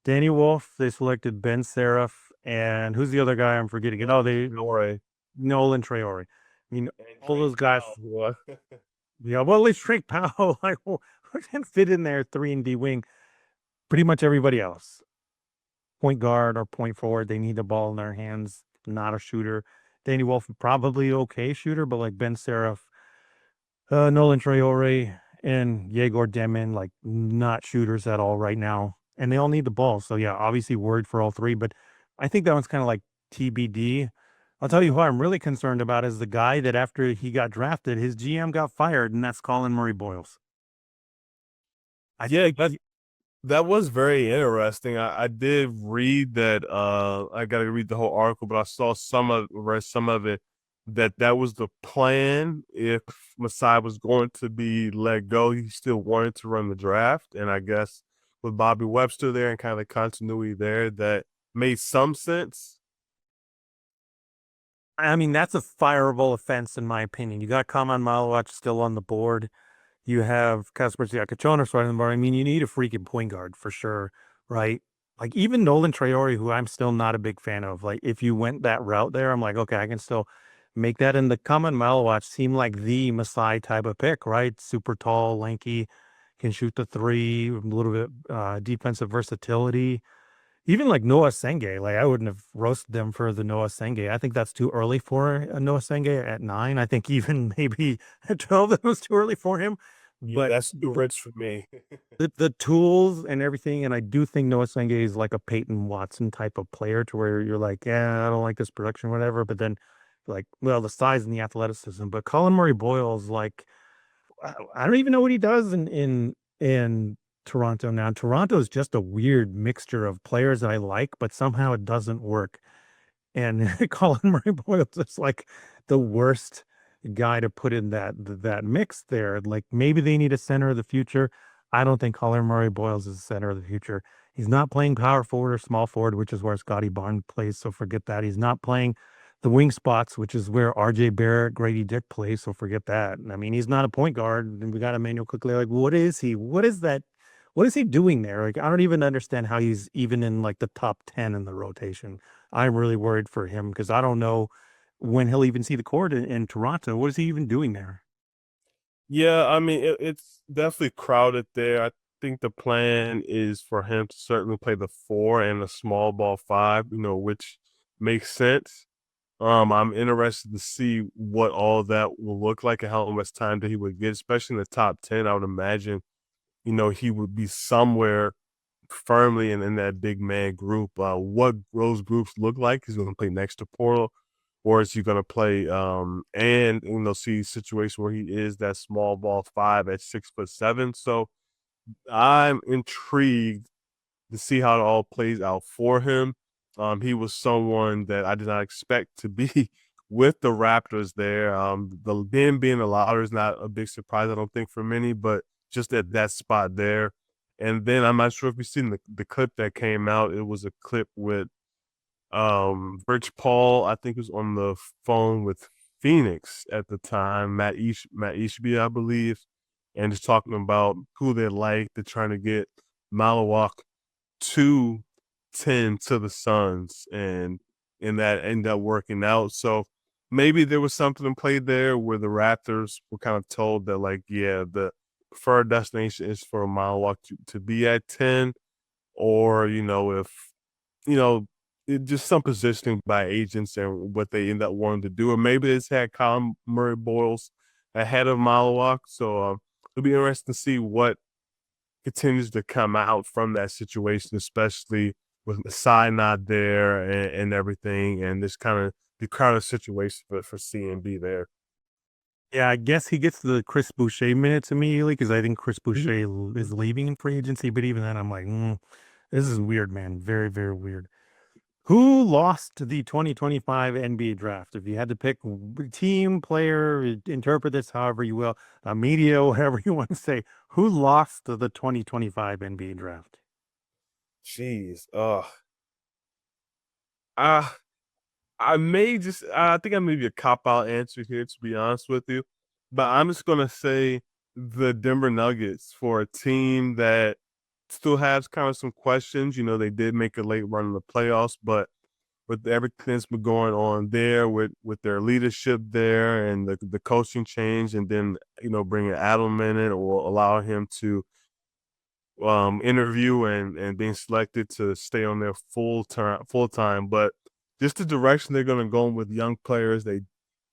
Danny Wolf. They selected Ben Seraph. And who's the other guy I'm forgetting? Norway. Nolan Traore. I mean, And all those guys. Powell. Yeah, well, at least Drake Powell, like, who can fit in there 3 and D wing? Pretty much everybody else. Point guard or point forward, they need the ball in their hands, not a shooter. Danny Wolf, probably okay shooter, but like Ben Seraph, Nolan Traore, and Yegor Demin, like not shooters at all right now. And they all need the ball. So yeah, obviously worried for all three, but I think that one's kind of like TBD. I'll tell you who I'm really concerned about is the guy that after he got drafted, his GM got fired, and that's Colin Murray Boyles. I Yeah, that was very interesting. I did read that. I got to read the whole article, but I saw read some of it that was the plan. If Masai was going to be let go, he still wanted to run the draft, and I guess with Bobby Webster there and kind of the continuity there, that made some sense. I mean, that's a fireable offense in my opinion. You got Kaman Malawach still on the board. You have Kasper Siakachonis right on the board. I mean, you need a freaking point guard for sure, right? Like even Nolan Traore, who I'm still not a big fan of. Like if you went that route there, I'm like, okay, I can still make that. And the Kaman Malawach seemed like the Masai type of pick, right? Super tall, lanky, can shoot the three, a little bit defensive versatility. Even like Noah Senge, like I wouldn't have roasted them for the Noah Senge. I think that's too early for a Noah Senge at 9. I think even maybe at 12 that was too early for him. Yeah, But that's too rich for me. the tools and everything, and I do think Noah Senge is like a Peyton Watson type of player to where you're like, yeah, I don't like this production, whatever. But then like, well, the size and the athleticism. But Colin Murray Boyle's like, I don't even know what he does in Toronto now. Toronto is just a weird mixture of players that I like, but somehow it doesn't work. And Colin Murray Boyles is like the worst guy to put in that mix there. Like maybe they need a center of the future. I don't think Colin Murray Boyles is the center of the future. He's not playing power forward or small forward, which is where Scotty Barnes plays. So forget that. He's not playing the wing spots, which is where RJ Barrett, Grady Dick plays. So forget that. I mean, he's not a point guard. And we got Emmanuel quickly. Like, what is he? What is that? What is he doing there? Like, I don't even understand how he's even in like the top 10 in the rotation. I'm really worried for him because I don't know when he'll even see the court in Toronto. What is he even doing there? Yeah, I mean it's definitely crowded there. I think the plan is for him to certainly play the four and the small ball five, which makes sense. I'm interested to see what all that will look like and how much time that he would get, especially in the top 10. I would imagine, he would be somewhere firmly in that big man group. What those groups look like, he's going to play next to Portal, or is he going to play and see a situation where he is that small ball five at 6'7"? So I'm intrigued to see how it all plays out for him. He was someone that I did not expect to be with the Raptors there. The them being allowed is not a big surprise, I don't think, for many, but just at that spot there. And then I'm not sure if you've seen the clip that came out. It was a clip with Rich Paul, I think, was on the phone with Phoenix at the time, Matt Ishbia, I believe, and just talking about who they like. They're trying to get Malawak 2-10 to the Suns, and that ended up working out. So maybe there was something in play there where the Raptors were kind of told that, like, yeah, the preferred destination is for Malawak to be at 10, or, if, you know, just some positioning by agents and what they end up wanting to do. Or maybe it's had Colin Murray Boyles ahead of Malawak. So it'll be interesting to see what continues to come out from that situation, especially with Masai not there and everything, and this kind of the crowded situation for CMB there. Yeah, I guess he gets the Chris Boucher minutes immediately because I think Chris Mhm. Boucher is leaving in free agency. But even then, I'm like, this is weird, man. Very, very weird. Who lost the 2025 NBA draft? If you had to pick team, player, interpret this however you will, media, whatever you want to say, who lost the 2025 NBA draft? Jeez, uh, I think I may be a cop out answer here, to be honest with you, but I'm just gonna say the Denver Nuggets, for a team that still has kind of some questions. They did make a late run in the playoffs, but with everything that's been going on there with their leadership there and the coaching change, and then bringing Adam in it or allow him to interview and being selected to stay on their full time. But just the direction they're going to go with young players, they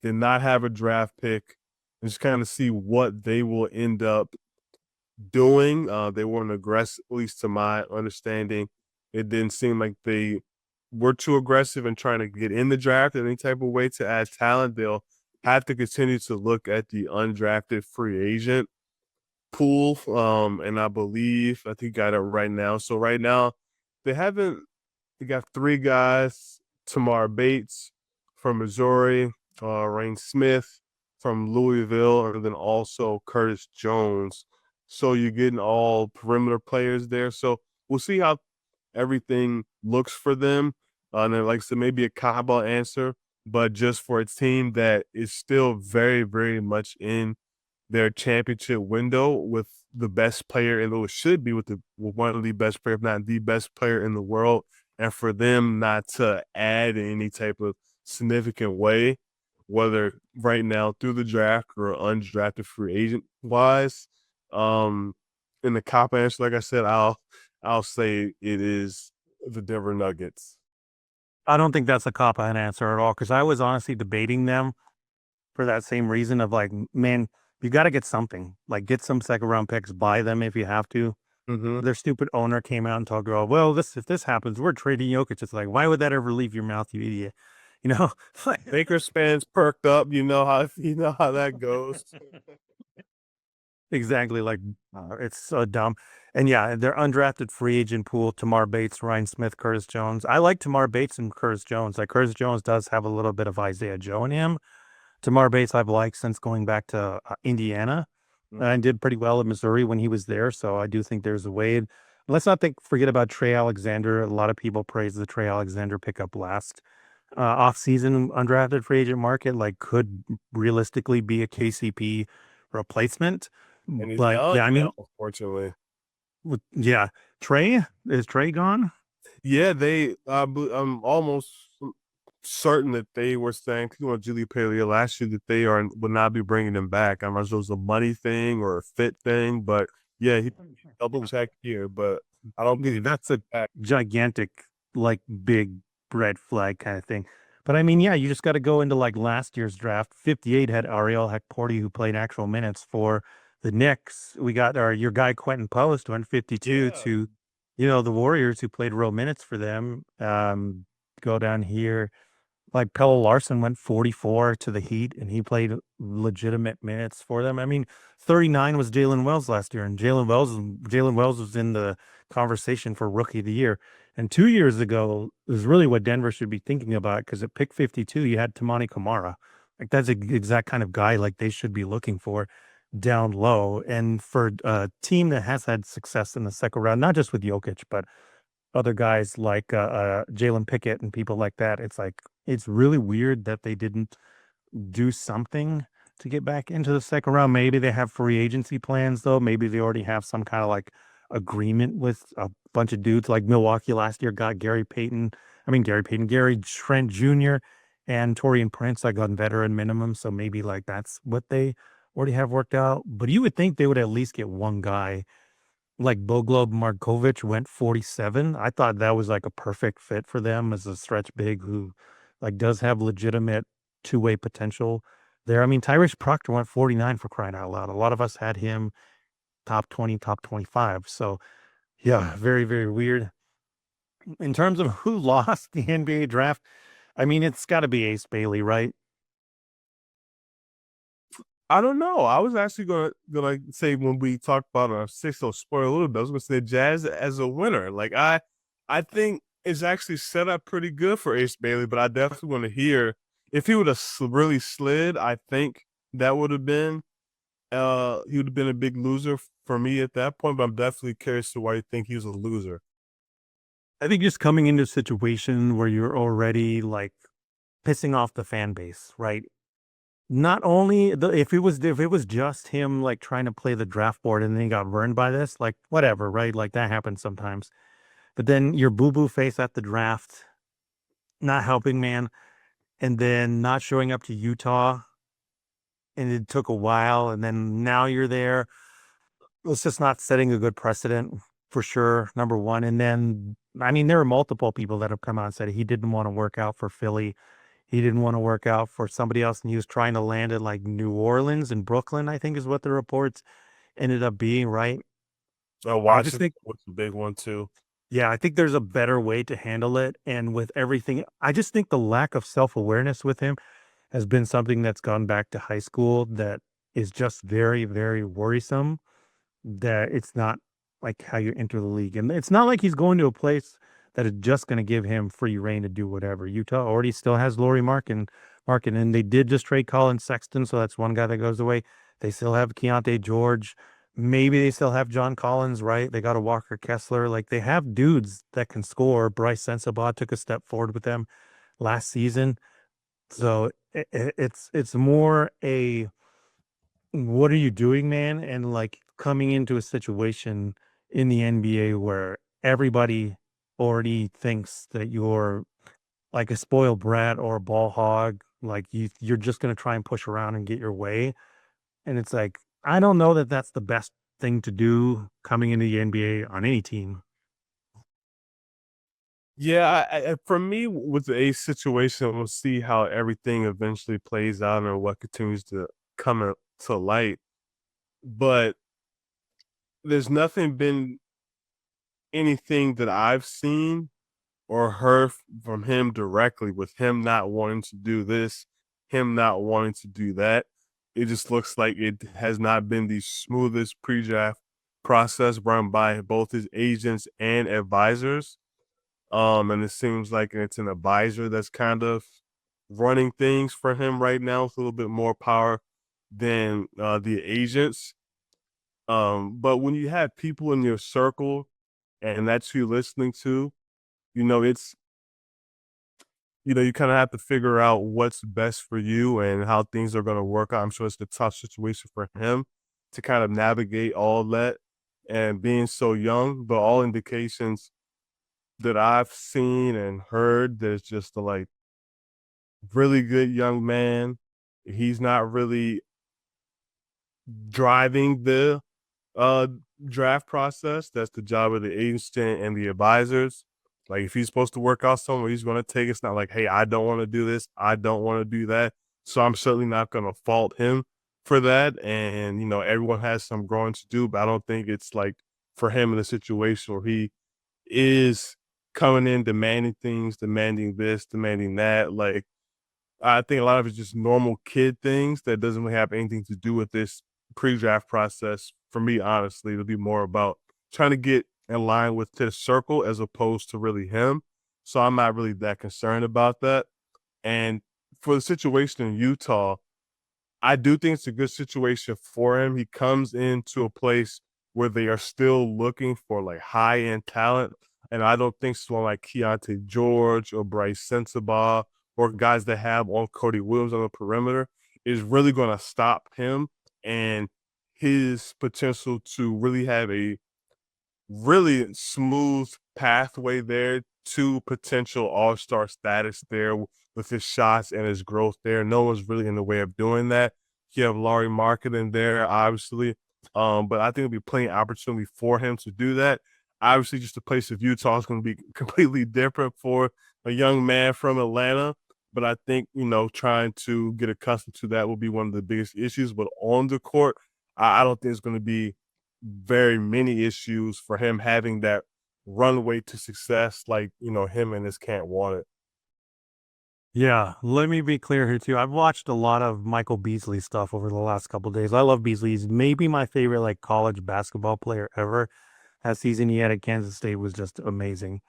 did not have a draft pick, and just kind of see what they will end up doing. They weren't aggressive, at least to my understanding. It didn't seem like they were too aggressive in trying to get in the draft in any type of way to add talent. They'll have to continue to look at the undrafted free agent pool. And I think got it right now. So right now, they haven't. They got three guys: Tamar Bates from Missouri, Rain Smith from Louisville, and then also Curtis Jones. So you're getting all perimeter players there. So we'll see how everything looks for them. And then, like I said, maybe a cop-out answer, but just for a team that is still very, very much in their championship window with the best player in the should be with one of the best player, if not the best player in the world, and for them not to add in any type of significant way, whether right now through the draft or undrafted free agent wise. Um, in the cop answer, like I said, I'll say it is the Denver Nuggets. I don't think that's a cop out answer at all because I was honestly debating them for that same reason of like, man, you got to get something, like get some second round picks, buy them if you have to. Mm-hmm. Their stupid owner came out and talked about, well, this if this happens, we're trading Jokic. It's like, why would that ever leave your mouth, you idiot? You know, Lakers fans perked up. You know how that goes. Exactly. Like it's so dumb. And yeah, their undrafted free agent pool: Tamar Bates, Ryan Smith, Curtis Jones. I like Tamar Bates and Curtis Jones. Like Curtis Jones does have a little bit of Isaiah Joe in him. Tamar Bates I've liked since going back to Indiana. And did pretty well at Missouri when he was there. So I do think there's a way. Let's not forget about Trey Alexander. A lot of people praise the Trey Alexander pickup last off-season undrafted free agent market. Like could realistically be a KCP replacement. And he's But young yeah, I now, mean, unfortunately. yeah, Trey is Trey gone? Yeah, I'm almost certain that they were saying, you know, Julie Palea last year that they would not be bringing him back. I'm not sure it was a money thing or a fit thing, but yeah, he double check here, but I don't Yeah, think that's a back. gigantic, like big red flag kind of thing. But I mean, yeah, you just got to go into like last year's draft. 58 had Ariel Hekporty, who played actual minutes for the Knicks. We got your guy Quentin Post went 52 Yeah. to, the Warriors, who played real minutes for them. Go down here. Like Pelle Larson went 44 to the Heat, and he played legitimate minutes for them. I mean, 39 was Jalen Wells last year, and Jalen Wells was in the conversation for Rookie of the Year. And 2 years ago is really what Denver should be thinking about, because at pick 52, you had Tamani Kamara. Like that's the exact kind of guy like they should be looking for down low. And for a team that has had success in the second round, not just with Jokic, but other guys like Jalen Pickett and people like that. It's like it's really weird that they didn't do something to get back into the second round. Maybe they have free agency plans though. Maybe they already have some kind of like agreement with a bunch of dudes. Like Milwaukee last year got Gary Trent Jr. and Torian Prince like on veteran minimum. So maybe like that's what they already have worked out. But you would think they would at least get one guy like Boglob Markovic went 47. I thought that was like a perfect fit for them as a stretch big who like does have legitimate two-way potential there. I mean, Tyrese Proctor went 49 for crying out loud. A lot of us had him top 20, top 25. So yeah, very, very weird. In terms of who lost the NBA draft, I mean, it's got to be Ace Bailey, right? I don't know. I was actually gonna like say when we talked about our six, so spoil a little bit. I was gonna say Jazz as a winner. Like I think it's actually set up pretty good for Ace Bailey, but I definitely want to hear if he would have really slid. I think that would have been he would have been a big loser for me at that point. But I'm definitely curious to why you think he was a loser. I think just coming into a situation where you're already like pissing off the fan base, right? Not only if it was just him like trying to play the draft board and then he got burned by this, like whatever, right? Like that happens sometimes. But then your boo-boo face at the draft, not helping, man, and then not showing up to Utah, and it took a while, and then now you're there. It's just not setting a good precedent for sure, number one. And then I mean, there are multiple people that have come out and said he didn't want to work out for Philly. He didn't want to work out for somebody else, and he was trying to land in like New Orleans and Brooklyn, I think is what the reports ended up being, right? I just Washington think, was a big one too. yeah, I think there's a better way to handle it. And with everything, I just think the lack of self-awareness with him has been something that's gone back to high school that is just very, very worrisome, that it's not like how you enter the league. And it's not like he's going to a place that is just going to give him free reign to do whatever. Utah already still has Markin, and they did just trade Colin Sexton, so that's one guy that goes away. They still have Keontae George. Maybe they still have John Collins, right? They got a Walker Kessler. Like they have dudes that can score. Bryce Sensabaugh took a step forward with them last season. So it's more a what are you doing, man? And like coming into a situation in the NBA where everybody already thinks that you're like a spoiled brat or a ball hog, like you're just gonna try and push around and get your way. And it's like I don't know that that's the best thing to do coming into the NBA on any team. Yeah, for me with the Ace situation, we'll see how everything eventually plays out and what continues to to light. But there's nothing been anything that I've seen or heard from him directly with him not wanting to do this, him not wanting to do that. it just looks like it has not been the smoothest pre-draft process run by both his agents and advisors. And it seems like it's an advisor that's kind of running things for him right now with a little bit more power than the agents. But when you have people in your circle and that's who you're listening to, you know, it's you kind of have to figure out what's best for you and how things are going to work out. I'm sure it's a tough situation for him to kind of navigate all that and being so young, but all indications that I've seen and heard, there's just a like really good young man. He's not really driving the uh draft process. That's the job of the agent and the advisors. Like if he's supposed to work out somewhere, he's gonna take it. It's not like, hey, I don't want to do this, I don't want to do that. So I'm certainly not gonna fault him for that. And everyone has some growing to do, but I don't think it's like for him in a situation where he is coming in demanding things, demanding this, demanding that. Like I think a lot of it's just normal kid things that doesn't really have anything to do with this pre-draft process. For me, honestly, it'll be more about trying to get in line with his circle as opposed to really him. So I'm not really that concerned about that. And for the situation in Utah, I do think it's a good situation for him. He comes into a place where they are still looking for like high end talent. And I don't think someone like Keontae George or Bryce Sensabaugh or guys that have on Cody Williams on the perimeter is really going to stop him and his potential to really have a really smooth pathway there to potential all-star status there with his shots and his growth there. No one's really in the way of doing that. You have Laurie Market in there, obviously. But I think there'll be plenty of opportunity for him to do that. Obviously, just the place of Utah is going to be completely different for a young man from Atlanta. But I think, trying to get accustomed to that will be one of the biggest issues. But on the court, I don't think it's going to be very many issues for him having that runway to success like, him and his camp wanted. Yeah, let me be clear here too. I've watched a lot of Michael Beasley stuff over the last couple of days. I love Beasley. He's maybe my favorite like college basketball player ever. That season he had at Kansas State was just amazing.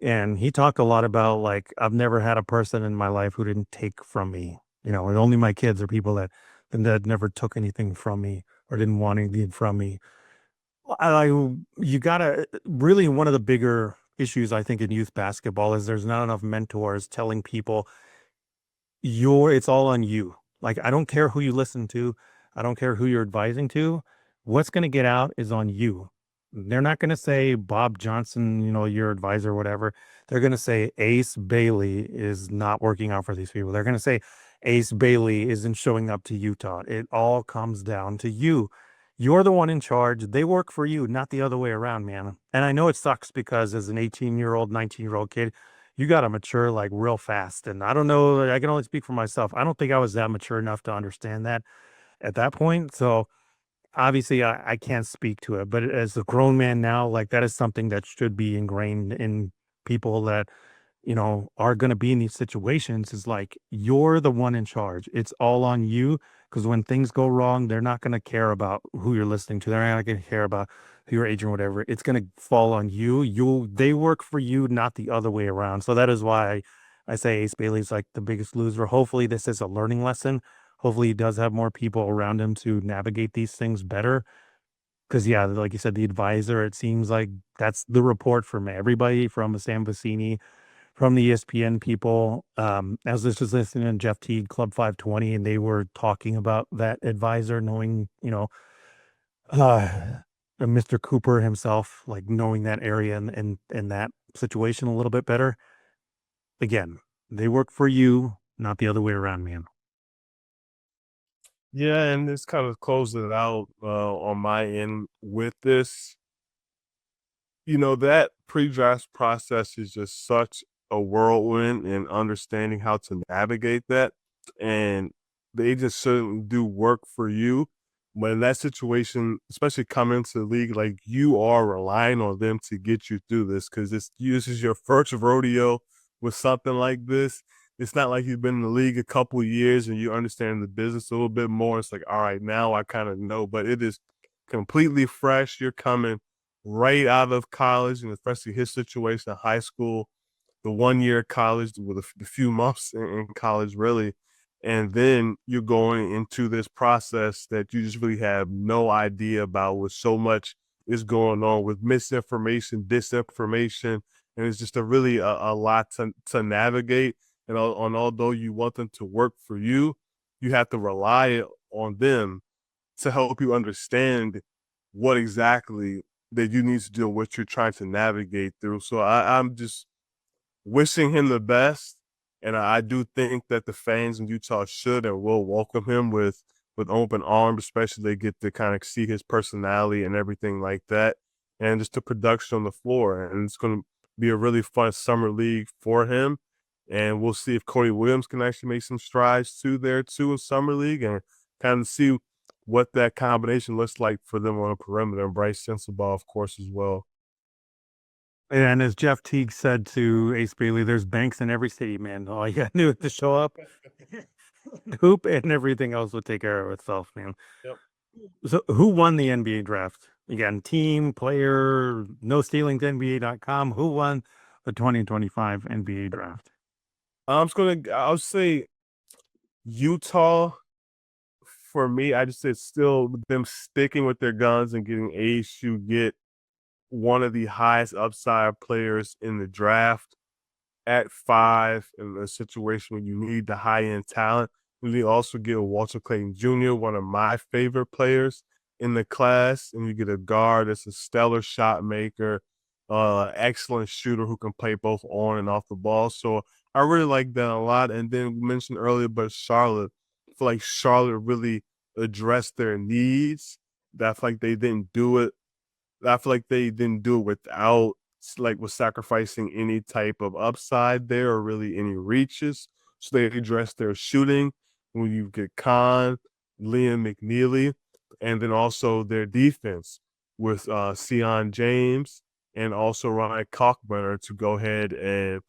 And he talked a lot about like I've never had a person in my life who didn't take from me. And only my kids are people that never took anything from me or didn't want anything from me. You gotta really one of the bigger issues I think in youth basketball is there's not enough mentors telling people it's all on you. Like, I don't care who you listen to. I don't care who you're advising to. What's going to get out is on you. They're not going to say Bob Johnson, your advisor, whatever. They're going to say Ace Bailey is not working out for these people. They're going to say Ace Bailey isn't showing up to Utah. It all comes down to you. You're the one in charge. They work for you, not the other way around, man. And I know it sucks because as an 18-year-old, 19-year-old kid, you got to mature like real fast. And I don't know, I can only speak for myself. I don't think I was that mature enough to understand that at that point. So obviously I can't speak to it, but as a grown man now, like that is something that should be ingrained in people that are going to be in these situations is like, you're the one in charge. It's all on you. Because when things go wrong, they're not going to care about who you're listening to. They're not going to care about who your agent, whatever. It's going to fall on you. They work for you, not the other way around. So that is why I say Ace Bailey's like the biggest loser. Hopefully, this is a learning lesson. Hopefully, he does have more people around him to navigate these things better. Because yeah, like you said, the advisor. It seems like that's the report from everybody, from Sam Vecini, from the ESPN people. As this was listening to Jeff Teague, Club 520, and they were talking about that advisor knowing, uh, Mr. Cooper himself, like knowing that area and that situation a little bit better. Again, they work for you, not the other way around, man. Yeah, and this kind of closes it out on my end with this. That pre-draft process is just such a whirlwind in understanding how to navigate that. And they just certainly do work for you. When in that situation, especially coming into the league, like you are relying on them to get you through this because this is your first rodeo with something like this. It's not like you've been in the league a couple years and you understand the business a little bit more. It's like, all right, now I kind of know, but it is completely fresh. You're coming right out of college, and especially his situation in high school, the 1 year college with a few months in college, really. And then you're going into this process that you just really have no idea about, with so much is going on with misinformation, disinformation, and it's just a lot to navigate. And although you want them to work for you, you have to rely on them to help you understand what exactly that you need to do, what you're trying to navigate through. So I'm just wishing him the best, and I do think that the fans in Utah should and will welcome him with open arms, especially they get to kind of see his personality and everything like that, and just the production on the floor. And it's going to be a really fun summer league for him. And we'll see if Cody Williams can actually make some strides too there too in summer league, and kind of see what that combination looks like for them on the perimeter. And Bryce Sensabaugh, of course, as well. And as Jeff Teague said to Ace Bailey, there's banks in every city, man. All you got to do is to show up, hoop, and everything else will take care of itself, man. Yep. So who won the NBA draft? Again, team, player, no stealing to NBA.com. Who won the 2025 NBA draft? I'll say Utah. For me, I just say it's still them sticking with their guns and getting Ace to get one of the highest upside players in the draft at 5 in a situation where you need the high end talent. We also get Walter Clayton Jr., one of my favorite players in the class, and you get a guard that's a stellar shot maker, excellent shooter who can play both on and off the ball. So I really like that a lot. And then we mentioned earlier, but Charlotte, I feel like Charlotte really addressed their needs. That I feel like they didn't do it I feel like they didn't do it without with sacrificing any type of upside there or really any reaches. So they addressed their shooting when you get Khan, Liam McNeely, and then also their defense with Sion James and also Ryan Cockburner to go ahead and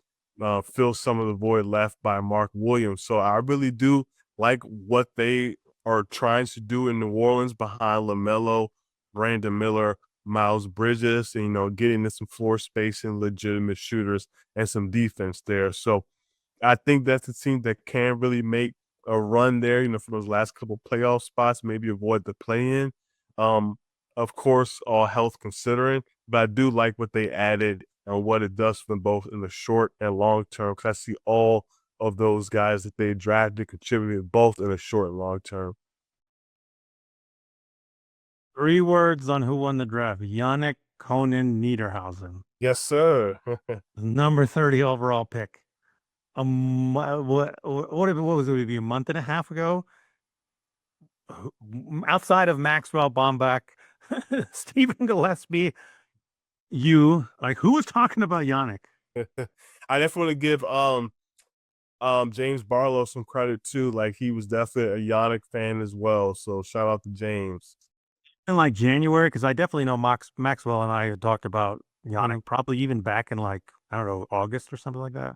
fill some of the void left by Mark Williams. So I really do like what they are trying to do in New Orleans behind LaMelo, Brandon Miller, Miles Bridges, and, getting to some floor space and legitimate shooters and some defense there. So I think that's the team that can really make a run there, for those last couple playoff spots, maybe avoid the play-in. Um, of course, all health considering, but I do like what they added and what it does for them both in the short and long term, because I see all of those guys that they drafted contributed both in the short and long term. 3 words on who won the draft. Yannick Conan Niederhausen, Yes, sir. number 30 overall pick. What was it? Maybe a month and a half ago? Outside of Maxwell Bombach, Stephen Gillespie, who was talking about Yannick? I definitely want to give James Barlow some credit too. Like, he was definitely a Yannick fan as well. So shout out to James. In like January, because I definitely know Maxwell and I had talked about Yannick probably even back in like, I don't know, August or something like that.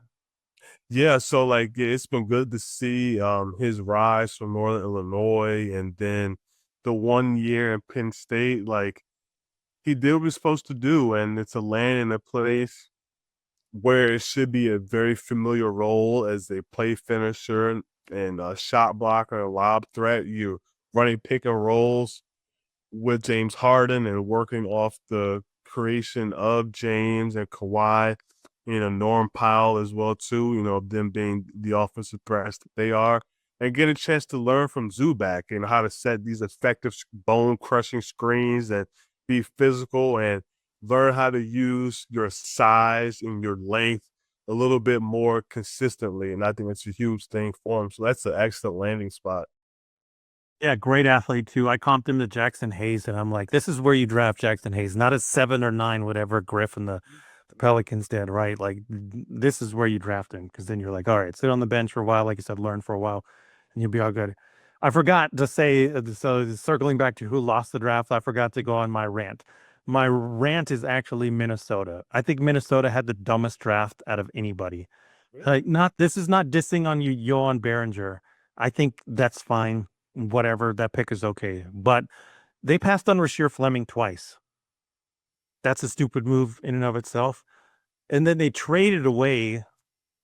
Yeah, so it's been good to see his rise from Northern Illinois, and then the 1 year in Penn State. Like, he did what he was supposed to do, and it's a land in a place where it should be a very familiar role as a play finisher and a shot blocker, a lob threat. You're running pick and rolls with James Harden and working off the creation of James and Kawhi, Norm Powell as well too, them being the offensive threats that they are, and get a chance to learn from Zubac and how to set these effective bone crushing screens and be physical and learn how to use your size and your length a little bit more consistently. And I think that's a huge thing for him. So that's an excellent landing spot. Yeah, great athlete too. I comped him to Jackson Hayes, and I'm like, this is where you draft Jackson Hayes, not a 7 or 9, whatever Griff and the Pelicans did, right? Like, this is where you draft him, because then you're like, all right, sit on the bench for a while, like you said, learn for a while, and you'll be all good. I forgot to say, so circling back to who lost the draft, I forgot to go on my rant. My rant is actually Minnesota. I think Minnesota had the dumbest draft out of anybody. Like, not this is not dissing on you, Johan Berenger. I think that's fine. Whatever, that pick is okay. But they passed on Rasheer Fleming twice. That's a stupid move in and of itself. And then they traded away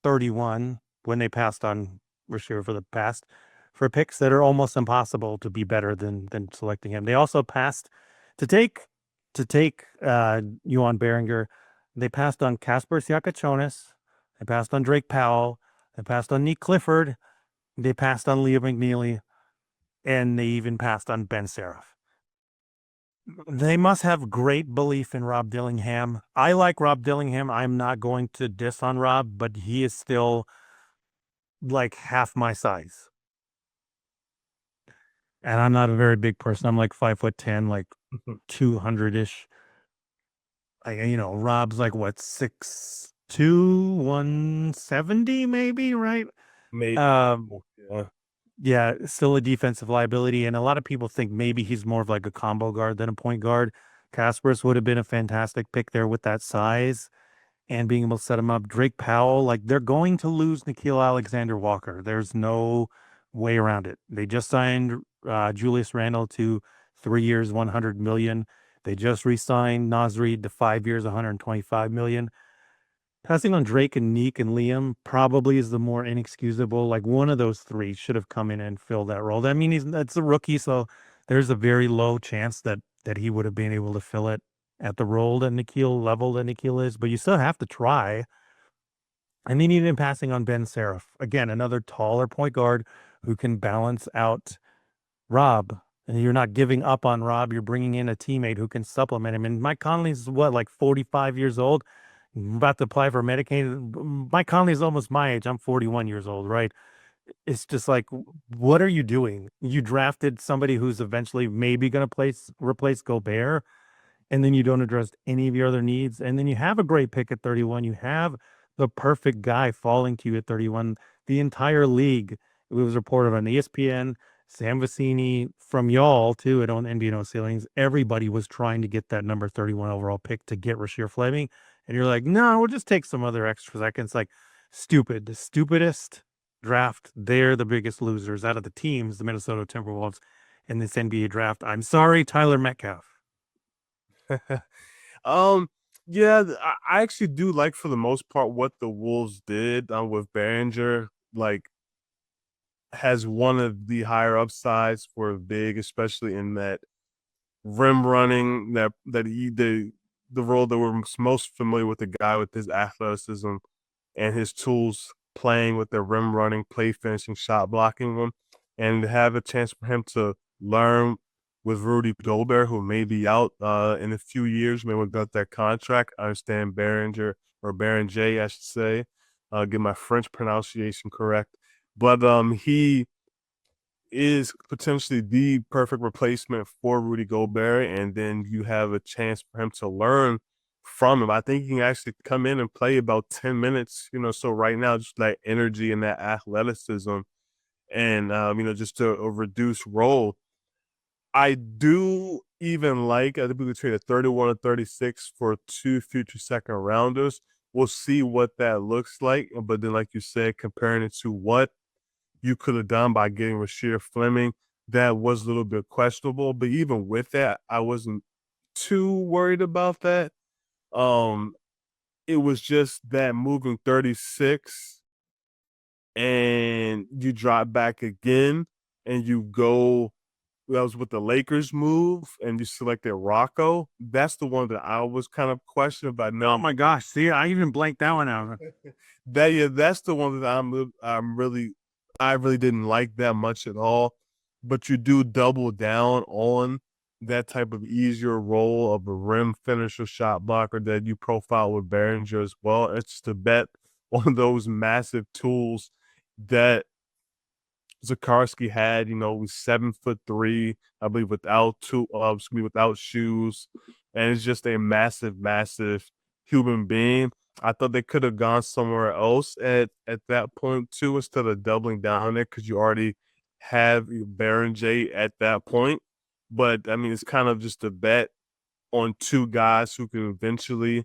31 when they passed on Rasheer for the past for picks that are almost impossible to be better than selecting him. They also passed to take Johan Berenger. They passed on Casper Siakachonis. They passed on Drake Powell. They passed on Nick Clifford. They passed on Leo McNeely, and they even passed on Ben Seraph. They must have great belief in Rob Dillingham. I like Rob Dillingham. I'm not going to diss on Rob, but he is still like half my size. And I'm not a very big person. I'm like 5'10", like 200-ish. Rob's like what, 6'2", 170 maybe, right? Maybe. Um, Yeah. yeah, still a defensive liability. And a lot of people think maybe he's more of like a combo guard than a point guard. Kasparis would have been a fantastic pick there with that size and being able to set him up. Drake Powell, like they're going to lose Nickeil Alexander-Walker. There's no way around it. They just signed Julius Randle to 3 years, 100 million. They just re-signed Naz Reid to 5 years, 125 million. Passing on Drake and Neek and Liam probably is the more inexcusable. Like one of those three should have come in and filled that role. I mean, that's a rookie, so there's a very low chance that he would have been able to fill it at the role that Nickeil level that Nickeil is. But you still have to try. And they needed him passing on Ben Seraph. Again, another taller point guard who can balance out Rob. And you're not giving up on Rob. You're bringing in a teammate who can supplement him. And Mike Conley's what, like 45 years old? About to apply for Medicaid. Mike Conley's almost my age. I'm 41 years old, right? It's just like, what are you doing? You drafted somebody who's eventually maybe going to replace Gobert, and then you don't address any of your other needs. And then you have a great pick at 31. You have the perfect guy falling to you at 31. The entire league, it was reported on ESPN, Sam Vecini, from y'all too, at on NBA No Ceilings. Everybody was trying to get that number 31 overall pick to get Rasheer Fleming. And you're like, no, we'll just take some other extra seconds. Like, stupid. The stupidest draft. They're the biggest losers out of the teams, the Minnesota Timberwolves, in this NBA draft. I'm sorry, Tyler Metcalf. Um, yeah, I actually do like for the most part what the Wolves did with Behringer. Like, has one of the higher upsides for big, especially in that rim running that he the role that we're most familiar with, the guy with his athleticism and his tools playing with the rim running, play finishing, shot blocking them, and have a chance for him to learn with Rudy Gobert, who may be out in a few years, maybe without that contract. I understand Behringer or Berenger, I should say, get my French pronunciation correct. But he is potentially the perfect replacement for Rudy Gobert, and then you have a chance for him to learn from him. I think he can actually come in and play about 10 minutes, so right now, just that energy and that athleticism and, just a reduced role. I do even I think we could trade a 31 or 36 for two future second rounders. We'll see what that looks like. But then, like you said, comparing it to what you could have done by getting Rasheer Fleming, that was a little bit questionable. But even with that, I wasn't too worried about that. Um, it was just that moving 36 and you drop back again and you go, that was with the Lakers move and you selected Rocco. That's the one that I was kind of questioning about. Oh No, my gosh. See, I even blanked that one out. that's the one that I really didn't like that much at all. But you do double down on that type of easier role of a rim finisher, shot blocker that you profile with Behringer as well. It's just a bet on those massive tools that Zakarski had, was 7'3", I believe, without shoes, and it's just a massive, massive human being. I thought they could have gone somewhere else at that point too, instead of doubling down there because you already have Baron J at that point. But I mean, it's kind of just a bet on two guys who can eventually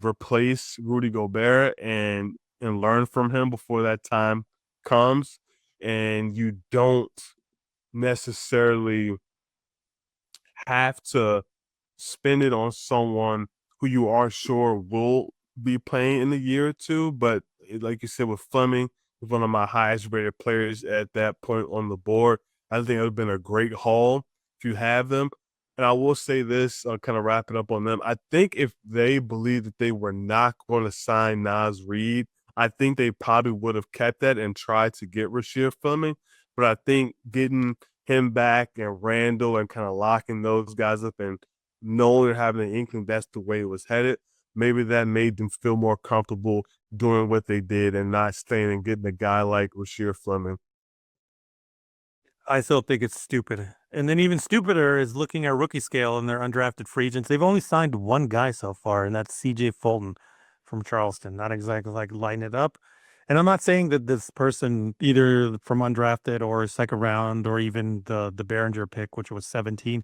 replace Rudy Gobert, and and learn from him before that time comes, and you don't necessarily have to spend it on someone who you are sure will be playing in a year or two. But like you said, with Fleming, one of my highest rated players at that point on the board, I think it would have been a great haul if you have them. And I will say this, kind of wrapping up on them. I think if they believed that they were not going to sign Nas Reed, I think they probably would have kept that and tried to get Rasheed Fleming. But I think getting him back and Randall and kind of locking those guys up and no longer having an inkling that's the way it was headed, maybe that made them feel more comfortable doing what they did and not staying and getting a guy like Rasheed Fleming. I still think it's stupid. And then even stupider is looking at rookie scale and their undrafted free agents. They've only signed one guy so far, and that's CJ Fulton from Charleston. Not exactly like lighting it up. And I'm not saying that this person, either from undrafted or second round or even the Behringer pick, which was 17,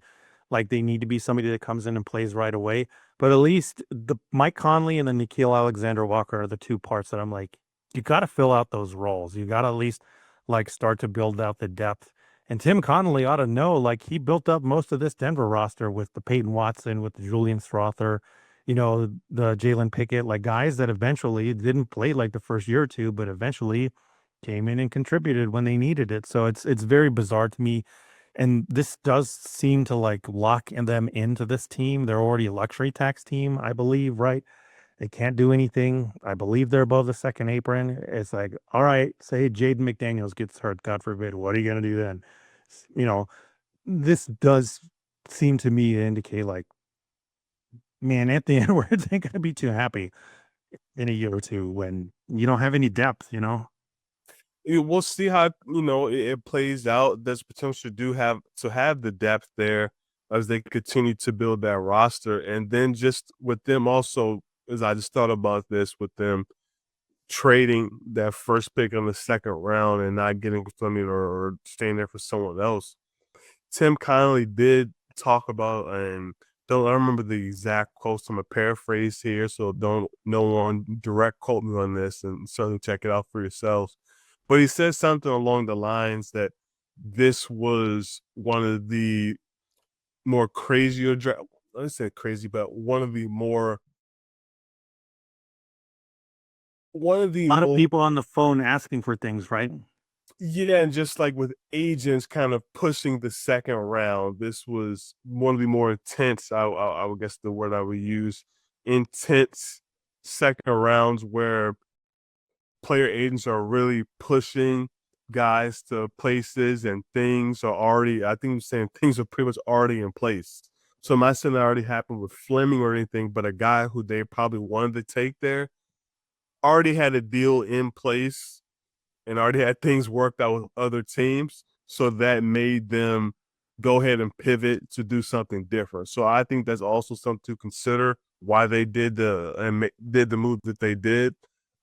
like they need to be somebody that comes in and plays right away. But at least the Mike Conley and the Nikhil Alexander Walker are the two parts that I'm like, you got to fill out those roles. You got to at least like start to build out the depth. And Tim Connolly ought to know, like he built up most of this Denver roster with the Peyton Watson, with the Julian Strother, the Jalen Pickett, like guys that eventually didn't play like the first year or two, but eventually came in and contributed when they needed it. So it's very bizarre to me. And this does seem to like lock them into this team. They're already a luxury tax team, I believe, right? They can't do anything. I believe they're above the second apron. It's like, all right, say Jaden McDaniels gets hurt, God forbid. What are you going to do then? You know, this does seem to me to indicate like, man, Anthony Edwards ain't going to be too happy in a year or two when you don't have any depth, We'll see how it plays out. There's potential to have the depth there as they continue to build that roster, and then just with them also, as I just thought about this with them trading that first pick in the second round and not getting Fleming or staying there for someone else. Tim Connolly did talk about, and don't I remember the exact quotes. I'm a paraphrase here, so don't no one direct quote me on this, and certainly check it out for yourselves. But he said something along the lines that this was one of the more crazier draft. I say crazy, but one of the A lot of more people on the phone asking for things, right? yeah, and just like with agents kind of pushing the second round, this was one of the more intense. I would guess the word I would use, intense second rounds where player agents are really pushing guys to places and things are already. I think I'm saying things are pretty much already in place. So I'm not saying that already happened with Fleming or anything, but a guy who they probably wanted to take there already had a deal in place and already had things worked out with other teams. So that made them go ahead and pivot to do something different. So I think that's also something to consider why they did the move that they did.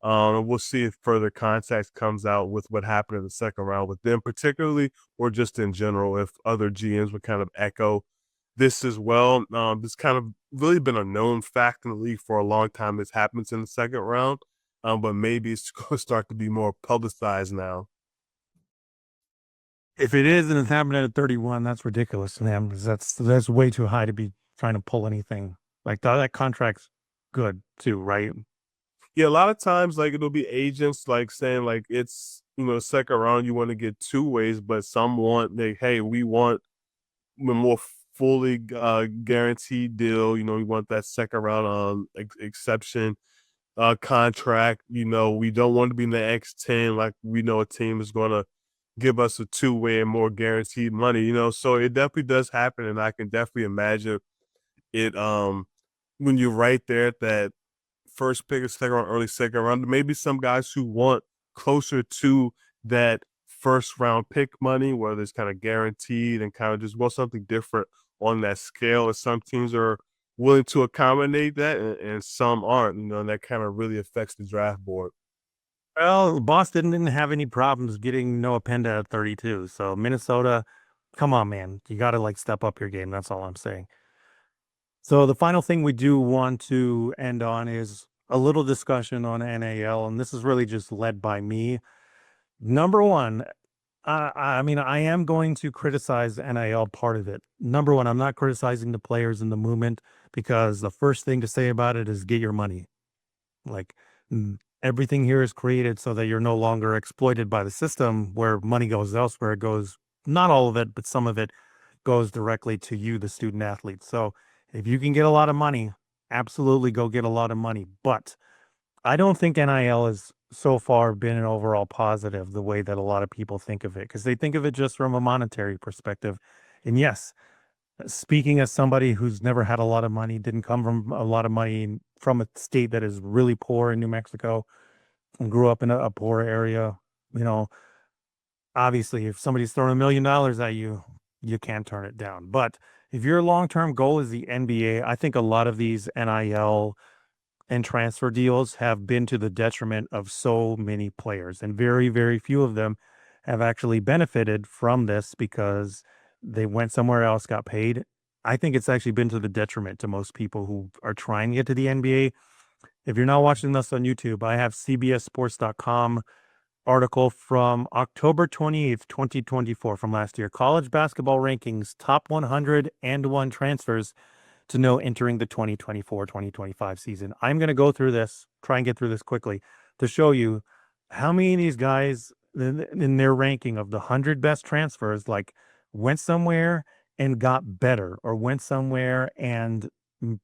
And we'll see if further context comes out with what happened in the second round with them, particularly, or just in general, if other GMs would kind of echo this as well. This kind of really been a known fact in the league for a long time. This happens in the second round, but maybe it's going to start to be more publicized now. If it is and it's happening at 31, that's ridiculous to them because that's way too high to be trying to pull anything. Like that contract's good too, right? Yeah, a lot of times, like it'll be agents like saying like it's second round you want to get two ways, but some want like hey we want a more fully guaranteed deal. We want that second round exception contract. We don't want to be in the X10 like we know a team is going to give us a two-way and more guaranteed money. So it definitely does happen, and I can definitely imagine it. When you're right there at that first pick or second round, early second round, maybe some guys who want closer to that first round pick money, whether it's kind of guaranteed and kind of just want something different on that scale. And some teams are willing to accommodate that, and some aren't. And that kind of really affects the draft board. Well, Boston didn't have any problems getting Noah Penda at 32. So Minnesota, come on, man. You got to like step up your game. That's all I'm saying. So the final thing we do want to end on is a little discussion on NAL, and this is really just led by me. Number one, I mean, I am going to criticize NIL part of it. Number one, I'm not criticizing the players in the movement because the first thing to say about it is get your money. Like everything here is created so that you're no longer exploited by the system where money goes elsewhere. It goes, not all of it, but some of it goes directly to you, the student athlete. So if you can get a lot of money, absolutely go get a lot of money. But I don't think NIL has so far been an overall positive the way that a lot of people think of it because they think of it just from a monetary perspective. And yes, speaking as somebody who's never had a lot of money, didn't come from a lot of money from a state that is really poor in New Mexico and grew up in a poor area, you know, obviously if somebody's throwing $1 million at you, you can't turn it down. But if your long-term goal is the NBA, I think a lot of these NIL and transfer deals have been to the detriment of so many players, and very, very few of them have actually benefited from this because they went somewhere else, got paid. I think it's actually been to the detriment to most people who are trying to get to the NBA. If you're not watching this on YouTube, I have CBSSports.com article from October 28th, 2024 from last year. College basketball rankings, top 101 transfers to know entering the 2024-2025 season. I'm going to go through this, try and get through this quickly to show you how many of these guys in their ranking of the 100 best transfers like went somewhere and got better or went somewhere and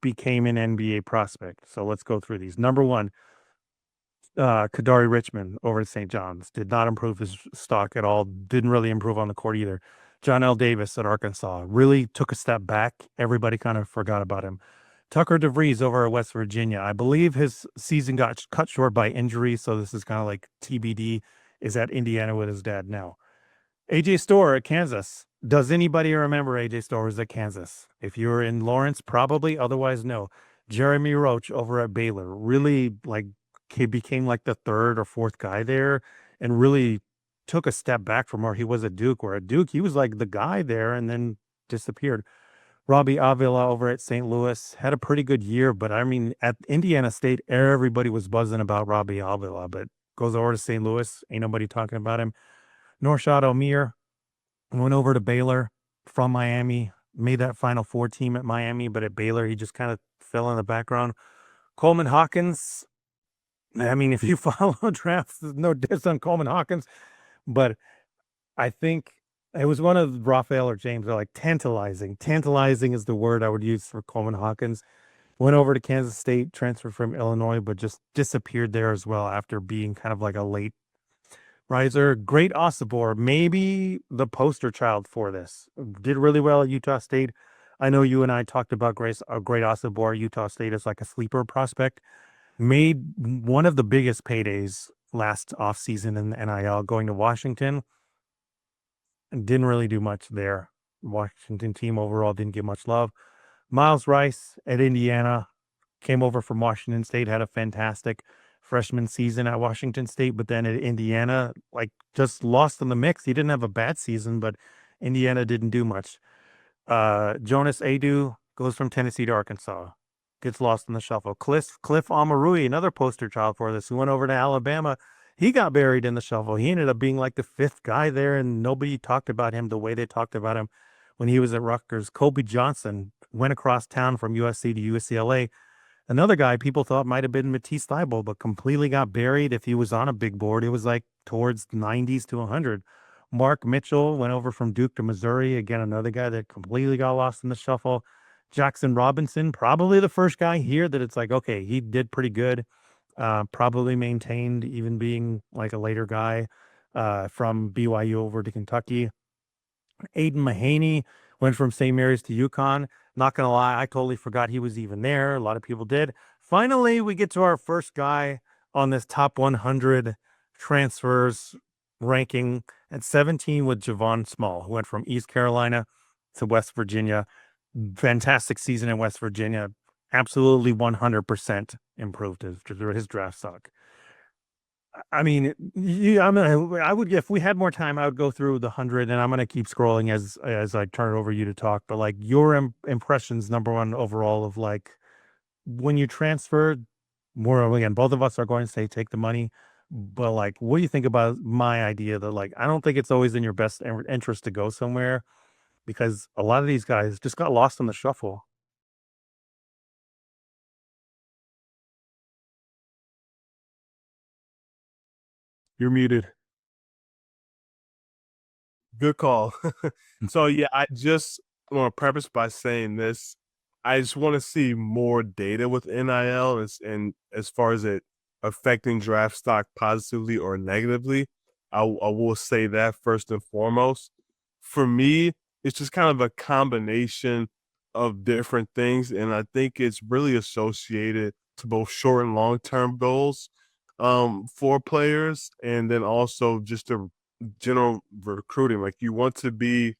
became an NBA prospect. So let's go through these. Number one, Kadari Richmond over at St. John's did not improve his stock at all. Didn't really improve on the court either. John L. Davis at Arkansas really took a step back. Everybody kind of forgot about him. Tucker DeVries over at West Virginia. I believe his season got cut short by injury, so this is kind of like TBD. Is at Indiana with his dad now. AJ Storr at Kansas. Does anybody remember AJ Storr was at Kansas? If you were in Lawrence, probably. Otherwise, no. Jeremy Roach over at Baylor. Really, like, he became like the third or fourth guy there and really took a step back from where he was at Duke, where at Duke, he was like the guy there and then disappeared. Robbie Avila over at St. Louis had a pretty good year, but I mean, at Indiana State, everybody was buzzing about Robbie Avila, but goes over to St. Louis, ain't nobody talking about him. Norshad Omir went over to Baylor from Miami, made that Final Four team at Miami, but at Baylor, he just kind of fell in the background. Coleman Hawkins, I mean, if you follow drafts, there's no diss on Coleman Hawkins, but I think it was one of Raphael or James. They're like tantalizing. Tantalizing is the word I would use for Coleman Hawkins. Went over to Kansas State, transferred from Illinois, but just disappeared there as well after being kind of like a late riser. Great Osibor, maybe the poster child for this. Did really well at Utah State. I know you and I talked about Great Osibor. Utah State is like a sleeper prospect. Made one of the biggest paydays last offseason in the NIL going to Washington. Didn't really do much there. Washington team overall didn't get much love. Miles Rice at Indiana came over from Washington State, had a fantastic freshman season at Washington State, but then at Indiana, like just lost in the mix. He didn't have a bad season, but Indiana didn't do much. Jonas Adu goes from Tennessee to Arkansas, gets lost in the shuffle. Cliff Amarui, another poster child for this, who went over to Alabama. He got buried in the shuffle. He ended up being like the fifth guy there, and nobody talked about him the way they talked about him when he was at Rutgers. Kobe Johnson went across town from USC to UCLA. Another guy people thought might have been Matisse Thybulle, but completely got buried. If he was on a big board, it was like towards 90s to 100. Mark Mitchell went over from Duke to Missouri. Again, another guy that completely got lost in the shuffle. Jackson Robinson, probably the first guy here that it's like, okay, he did pretty good. Probably maintained even being like a later guy from BYU over to Kentucky. Aiden Mahaney went from St. Mary's to UConn. Not going to lie, I totally forgot he was even there. A lot of people did. Finally, we get to our first guy on this top 100 transfers ranking at 17 with Javon Small, who went from East Carolina to West Virginia. Fantastic season in West Virginia. Absolutely 100% improved his draft stock. I mean, I would, if we had more time, I would go through the 100, and I'm gonna keep scrolling as I turn it over you to talk. But like your impressions, number one overall, of like when you transferred, more again, both of us are going to say take the money. But like, what do you think about my idea that like I don't think it's always in your best interest to go somewhere because a lot of these guys just got lost in the shuffle. You're muted. Good call. So yeah, I just want to preface by saying this. I just want to see more data with NIL and as far as it affecting draft stock positively or negatively. I will say that first and foremost. For me, it's just kind of a combination of different things, and I think it's really associated to both short and long term goals for players, and then also just a general recruiting. Like you want to be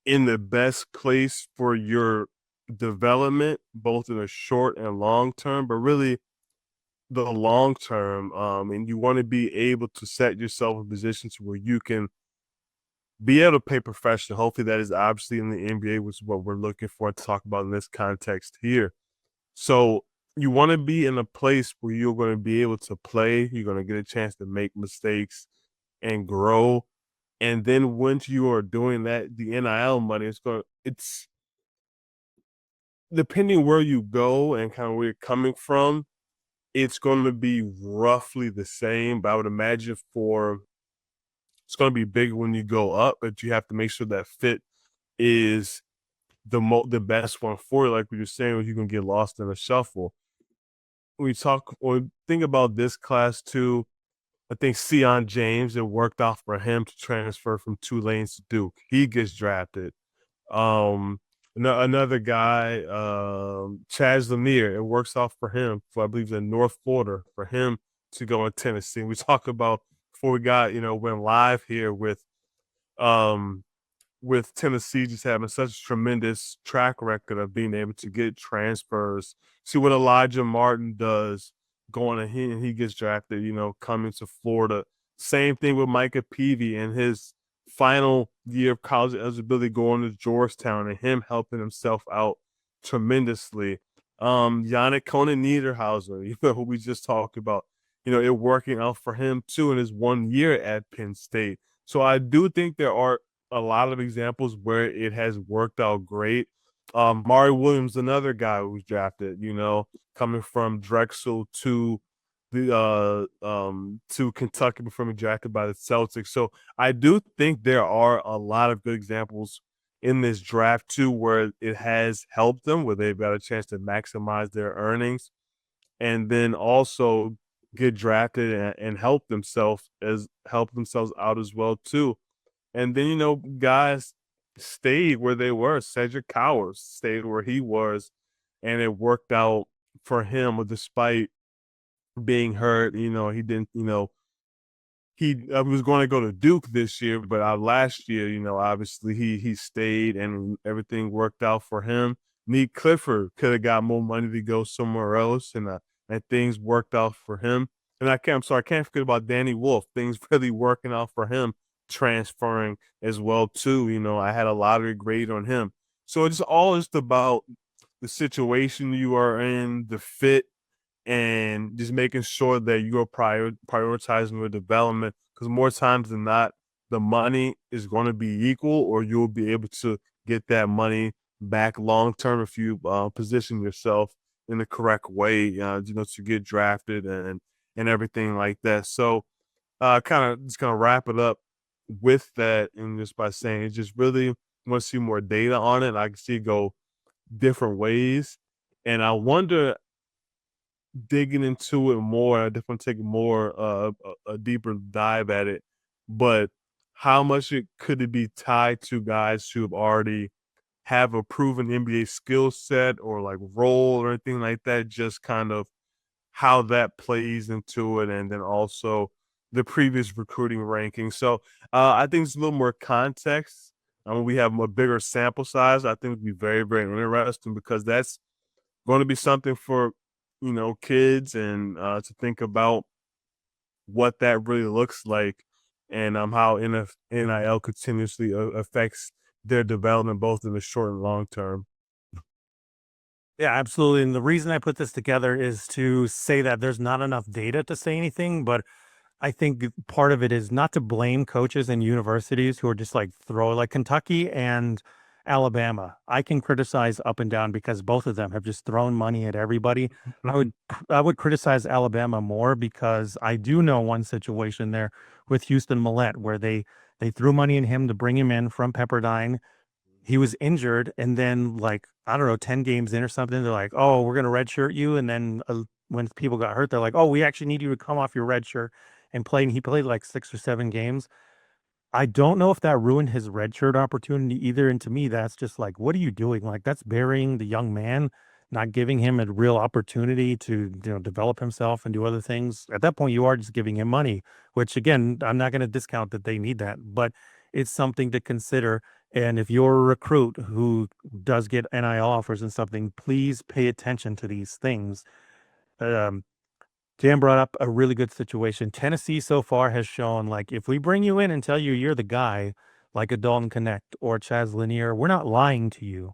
in the best place for your development, both in the short and long term, but really the long term. And you want to be able to set yourself in positions where you can be able to pay professional. Hopefully, that is obviously in the NBA, which is what we're looking for to talk about in this context here. So you want to be in a place where you're going to be able to play. You're going to get a chance to make mistakes and grow. And then once you are doing that, the NIL money it's depending where you go and kind of where you're coming from, it's going to be roughly the same. But I would imagine for it's going to be big when you go up, but you have to make sure that fit is the best one for you. Like we were saying, you can get lost in a shuffle. We talk or think about this class too. I think Sion James, it worked out for him to transfer from Tulane to Duke. He gets drafted. Um, another guy, Chaz Lemire, it works out for him for I believe in North Florida for him to go in Tennessee. We talk about before we got went live here um with Tennessee just having such a tremendous track record of being able to get transfers. See what Elijah Martin does going to him, he gets drafted, coming to Florida. Same thing with Micah Peavy in his final year of college eligibility going to Georgetown and him helping himself out tremendously. Yannick Conan Niederhauser, who we just talked about, it working out for him too in his 1 year at Penn State. So I do think there are a lot of examples where it has worked out great. Mari Williams, another guy who was drafted, coming from Drexel to Kentucky before being drafted by the Celtics. So I do think there are a lot of good examples in this draft too, where it has helped them, where they've got a chance to maximize their earnings, and then also get drafted and help themselves out as well too. And then, guys stayed where they were. Cedric Cowers stayed where he was, and it worked out for him despite being hurt. He didn't, he was going to go to Duke this year, but last year, obviously he stayed and everything worked out for him. Nick Clifford could have got more money to go somewhere else, and things worked out for him. And I can't forget about Danny Wolf. Things really working out for him, transferring as well too. I had a lottery grade on him. So it's all just about the situation you are in, the fit, and just making sure that you're prioritizing your development, because more times than not, the money is going to be equal, or you'll be able to get that money back long term if you position yourself in the correct way, to get drafted and everything like that. So, kind of just gonna wrap it up with that, and just by saying, it just really want to see more data on it. I can see it go different ways, and I wonder digging into it more. I definitely take more a deeper dive at it, but how much could it be tied to guys who have already have a proven NBA skill set or like role or anything like that? Just kind of how that plays into it, and then also the previous recruiting ranking. So I think it's a little more context. I mean, we have a bigger sample size. I think it'd be very, very interesting, because that's going to be something for kids and to think about what that really looks like, and how NIL continuously affects their development both in the short and long term. Yeah, absolutely. And the reason I put this together is to say that there's not enough data to say anything, but I think part of it is not to blame coaches and universities who are just like throw like Kentucky and Alabama. I can criticize up and down because both of them have just thrown money at everybody. I would I would criticize Alabama more because I do know one situation there with Houston Millett where they threw money in him to bring him in from Pepperdine. He was injured, and then like I don't know, 10 games in or something, they're like, "Oh, we're gonna redshirt you." And then when people got hurt, they're like, "Oh, we actually need you to come off your red shirt and play." And he played like 6 or 7 games. I don't know if that ruined his redshirt opportunity either. And to me, that's just like, what are you doing? Like that's burying the young man, not giving him a real opportunity to, develop himself and do other things. At that point, you are just giving him money, which again, I'm not going to discount that they need that, but it's something to consider. And if you're a recruit who does get NIL offers and something, please pay attention to these things. Um, Dan brought up a really good situation. Tennessee so far has shown like if we bring you in and tell you you're the guy, like a Dalton Connect or Chaz Lanier, we're not lying to you.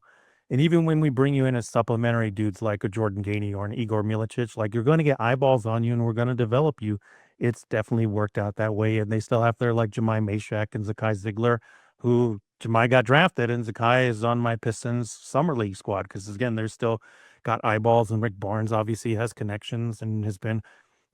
And even when we bring you in as supplementary dudes like a Jordan Gainey or an Igor Milicic, like you're going to get eyeballs on you and we're going to develop you. It's definitely worked out that way. And they still have their like Jemai Mashak and Zakai Ziegler, who Jemai got drafted and Zakai is on my Pistons summer league squad because again, they're still got eyeballs and Rick Barnes obviously has connections and has been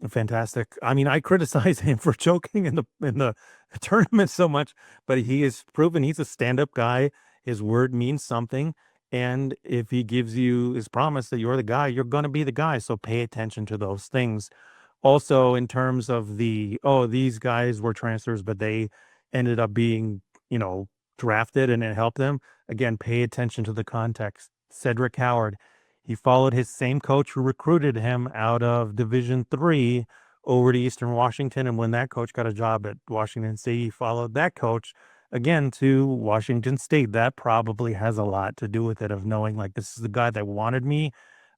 fantastic. I mean, I criticize him for choking in the tournament so much, but he has proven he's a stand-up guy. His word means something. And if he gives you his promise that you're the guy, you're going to be the guy. So pay attention to those things. Also, in terms of oh, these guys were transfers, but they ended up being, you know, drafted and it helped them. Again, pay attention to the context. Cedric Howard, he followed his same coach who recruited him out of Division 3 over to Eastern Washington. And when that coach got a job at Washington State, he followed that coach again to Washington State. That probably has a lot to do with it of knowing like this is the guy that wanted me.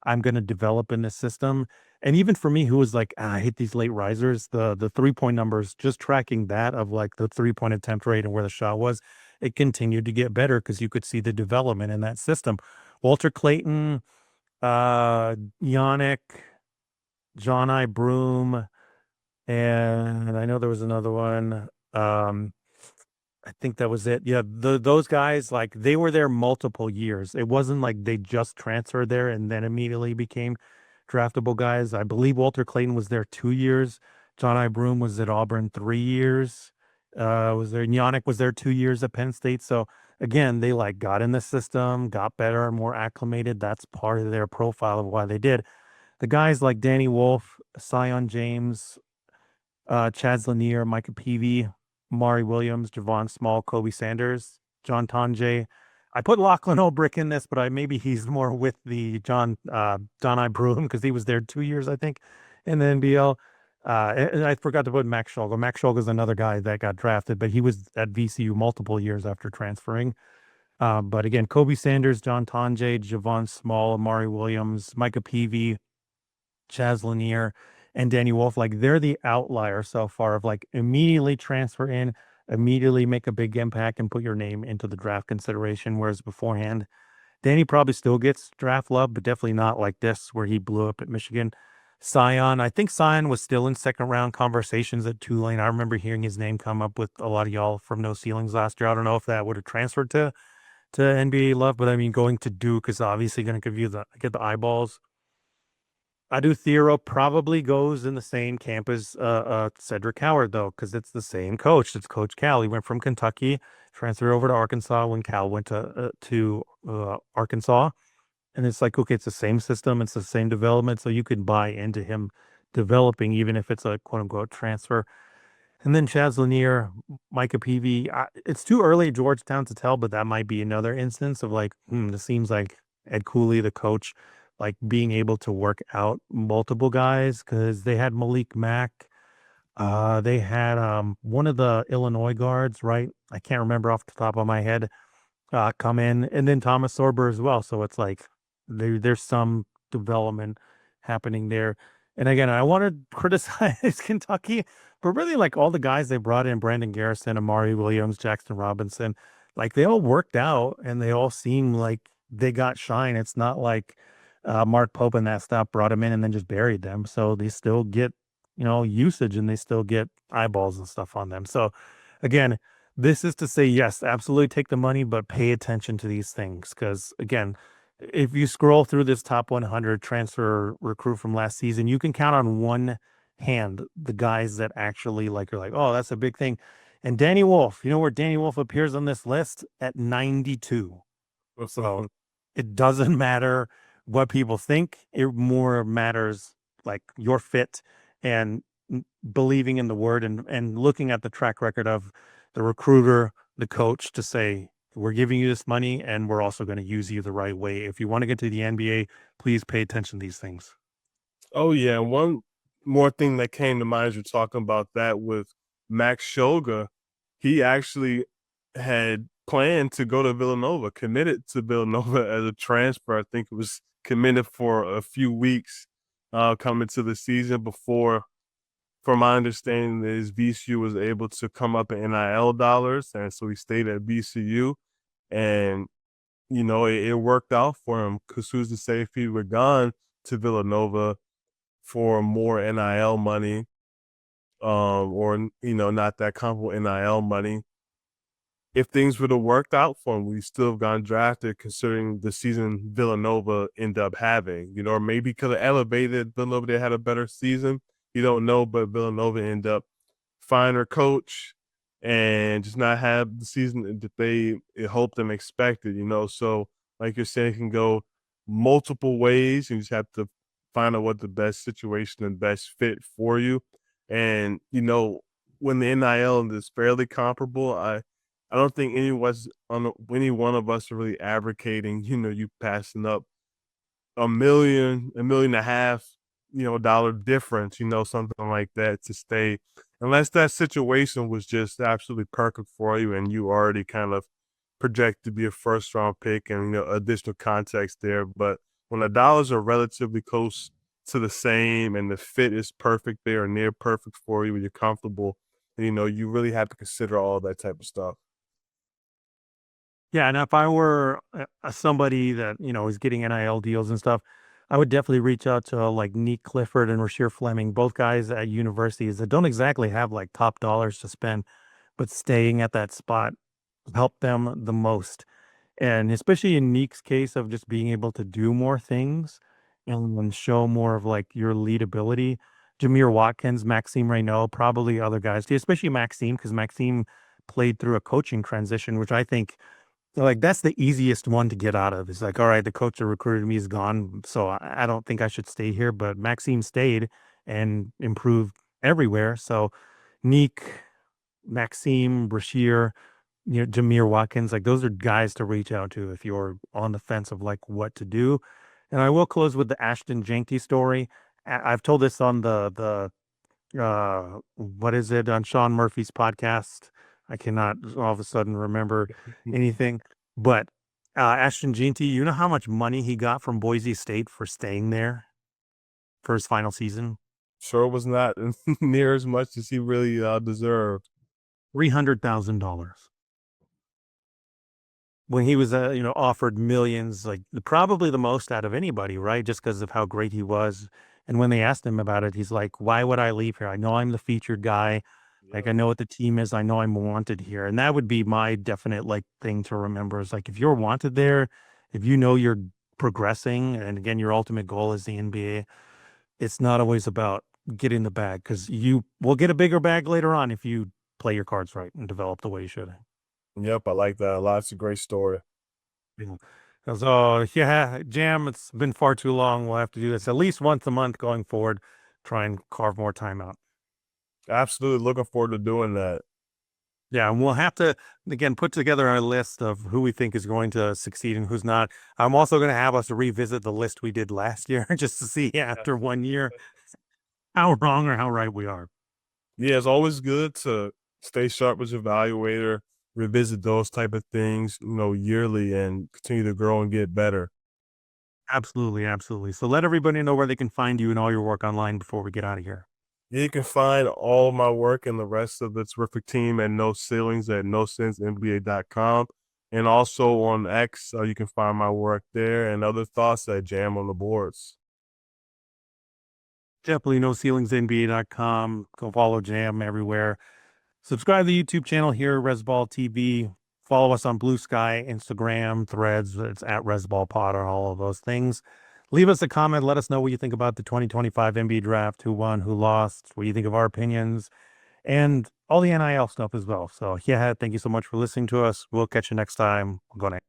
I'm going to develop in this system. And even for me, who was like, I hate these late risers, the 3 point numbers, just tracking that of like the 3 point attempt rate and where the shot was, it continued to get better because you could see the development in that system. Walter Clayton, Yannick, John I. Broom, and I know there was another one. I think that was it. Yeah, those guys, like they were there multiple years. It wasn't like they just transferred there and then immediately became draftable guys. I believe Walter Clayton was there 2 years. John I. Broom was at Auburn 3 years. Was there Yannick was there 2 years at Penn State. So again, they like got in the system, got better, more acclimated. That's part of their profile of why they did. The guys like Danny Wolf, Sion James, Chaz Lanier, Micah Peavy, Mari Williams, Javon Small, Kobe Sanders, John Tonje. I put Lachlan Olbrick in this, but maybe he's more with the John I. Broom because he was there 2 years, I think, in the NBL. And I forgot to put Max Schulger. Max Schulger is another guy that got drafted, but he was at VCU multiple years after transferring. But again, Kobe Sanders, John Tonje, Javon Small, Amari Williams, Micah Peavy, Chaz Lanier, and Danny Wolf, like they're the outlier so far of like immediately transfer in, immediately make a big impact and put your name into the draft consideration. Whereas beforehand, Danny probably still gets draft love, but definitely not like this where he blew up at Michigan. Sion, I think Sion was still in second round conversations at Tulane. I remember hearing his name come up with a lot of y'all from No Ceilings last year. I don't know if that would have transferred to NBA love, but I mean going to Duke is obviously going to give you the get the eyeballs. Adu Thero probably goes in the same camp as Cedric Howard, though, because it's the same coach. It's Coach Cal. He went from Kentucky, transferred over to Arkansas when Cal went to Arkansas, and it's like okay, it's the same system, it's the same development, so you can buy into him developing, even if it's a quote unquote transfer. And then Chaz Lanier, Micah Peavy. It's too early at Georgetown to tell, but that might be another instance of like, this seems like Ed Cooley, the coach, like being able to work out multiple guys because they had Malik Mack. They had one of the Illinois guards, right? I can't remember off the top of my head come in, and then Thomas Sorber as well. So it's like there's some development happening there. And again, I want to criticize Kentucky, but really like all the guys they brought in, Brandon Garrison, Amari Williams, Jackson Robinson, like they all worked out and they all seem like they got shine. It's not like Mark Pope and that stuff brought him in and then just buried them. So they still get, usage and they still get eyeballs and stuff on them. So again, this is to say, yes, absolutely take the money, but pay attention to these things. Because again, if you scroll through this top 100 transfer recruit from last season, you can count on one hand the guys that actually like are like, oh, that's a big thing. And Danny Wolf, you know where Danny Wolf appears on this list? At 92. So it doesn't matter what people think. It more matters like your fit and believing in the word and looking at the track record of the recruiter, the coach to say, we're giving you this money and we're also going to use you the right way. If you want to get to the NBA, please pay attention to these things. Oh yeah, one more thing that came to mind as you're talking about that with Max Shoga, he actually had planned to go to Villanova, committed to Villanova as a transfer. I think it was committed for a few weeks coming to the season before, from my understanding, is VCU was able to come up in NIL dollars, and so he stayed at VCU, and it worked out for him because who's to say if he were gone to Villanova for more NIL money, or not that comfortable NIL money. If things would have worked out for him, we still have gone drafted considering the season Villanova ended up having, or maybe could have elevated Villanova. They had a better season. You don't know, but Villanova ended up finer coach and just not have the season that they hoped and expected, So, like you're saying, it can go multiple ways. You just have to find out what the best situation and best fit for you. And, when the NIL is fairly comparable, I don't think any one of us are really advocating, you passing up a million and a half, dollar difference, something like that to stay, unless that situation was just absolutely perfect for you and you already kind of project to be a first round pick and, additional context there. But when the dollars are relatively close to the same and the fit is perfect there or near perfect for you and you're comfortable, you really have to consider all that type of stuff. Yeah, and if I were somebody that is getting NIL deals and stuff, I would definitely reach out to like Neek Clifford and Rasheer Fleming, both guys at universities that don't exactly have like top dollars to spend, but staying at that spot help them the most. And especially in Neek's case of just being able to do more things and show more of like your lead ability. Jameer Watkins, Maxime Reynaud, probably other guys too, especially Maxime, because Maxime played through a coaching transition, which I think like that's the easiest one to get out of. It's like, all right, the coach that recruited me is gone, so I don't think I should stay here. But Maxime stayed and improved everywhere. So Neek, Maxime, Brashear, Jameer Watkins, like those are guys to reach out to if you're on the fence of like what to do. And I will close with the Ashton Jeanty story. I've told this on the what is it on Sean Murphy's podcast? I cannot all of a sudden remember anything. But Ashton Jeanty, you know how much money he got from Boise State for staying there for his final season? Sure was not near as much as he really deserved. $300,000. When he was, offered millions, like probably the most out of anybody, right? Just because of how great he was. And when they asked him about it, he's like, "Why would I leave here? I know I'm the featured guy. Like Yep. I know what the team is. I know I'm wanted here." And that would be my definite like thing to remember is like if you're wanted there, if you know you're progressing, and again, your ultimate goal is the NBA, it's not always about getting the bag because you will get a bigger bag later on if you play your cards right and develop the way you should. Yep, I like that a lot. It's a great story. Yeah. Goes, oh yeah, Jam, it's been far too long. We'll have to do this at least once a month going forward. Try and carve more time out. Absolutely looking forward to doing that. Yeah, and we'll have to again put together a list of who we think is going to succeed and who's not. I'm also going to have us revisit the list we did last year just to see after 1 year how wrong or how right we are. Yeah, it's always good to stay sharp as evaluator, revisit those type of things, yearly and continue to grow and get better. Absolutely, absolutely. So let everybody know where they can find you and all your work online before we get out of here. You can find all of my work and the rest of the terrific team at No Ceilings at NoCeilingsNBA.com. And also on X, you can find my work there and other thoughts at Jam on the Boards. Definitely NoCeilingsNBA.com. Go follow Jam everywhere. Subscribe to the YouTube channel here, Resball TV. Follow us on Blue Sky, Instagram, Threads. It's at ResballPod or all of those things. Leave us a comment. Let us know what you think about the 2025 NBA draft, who won, who lost, what you think of our opinions, and all the NIL stuff as well. So, yeah, thank you so much for listening to us. We'll catch you next time. Good night.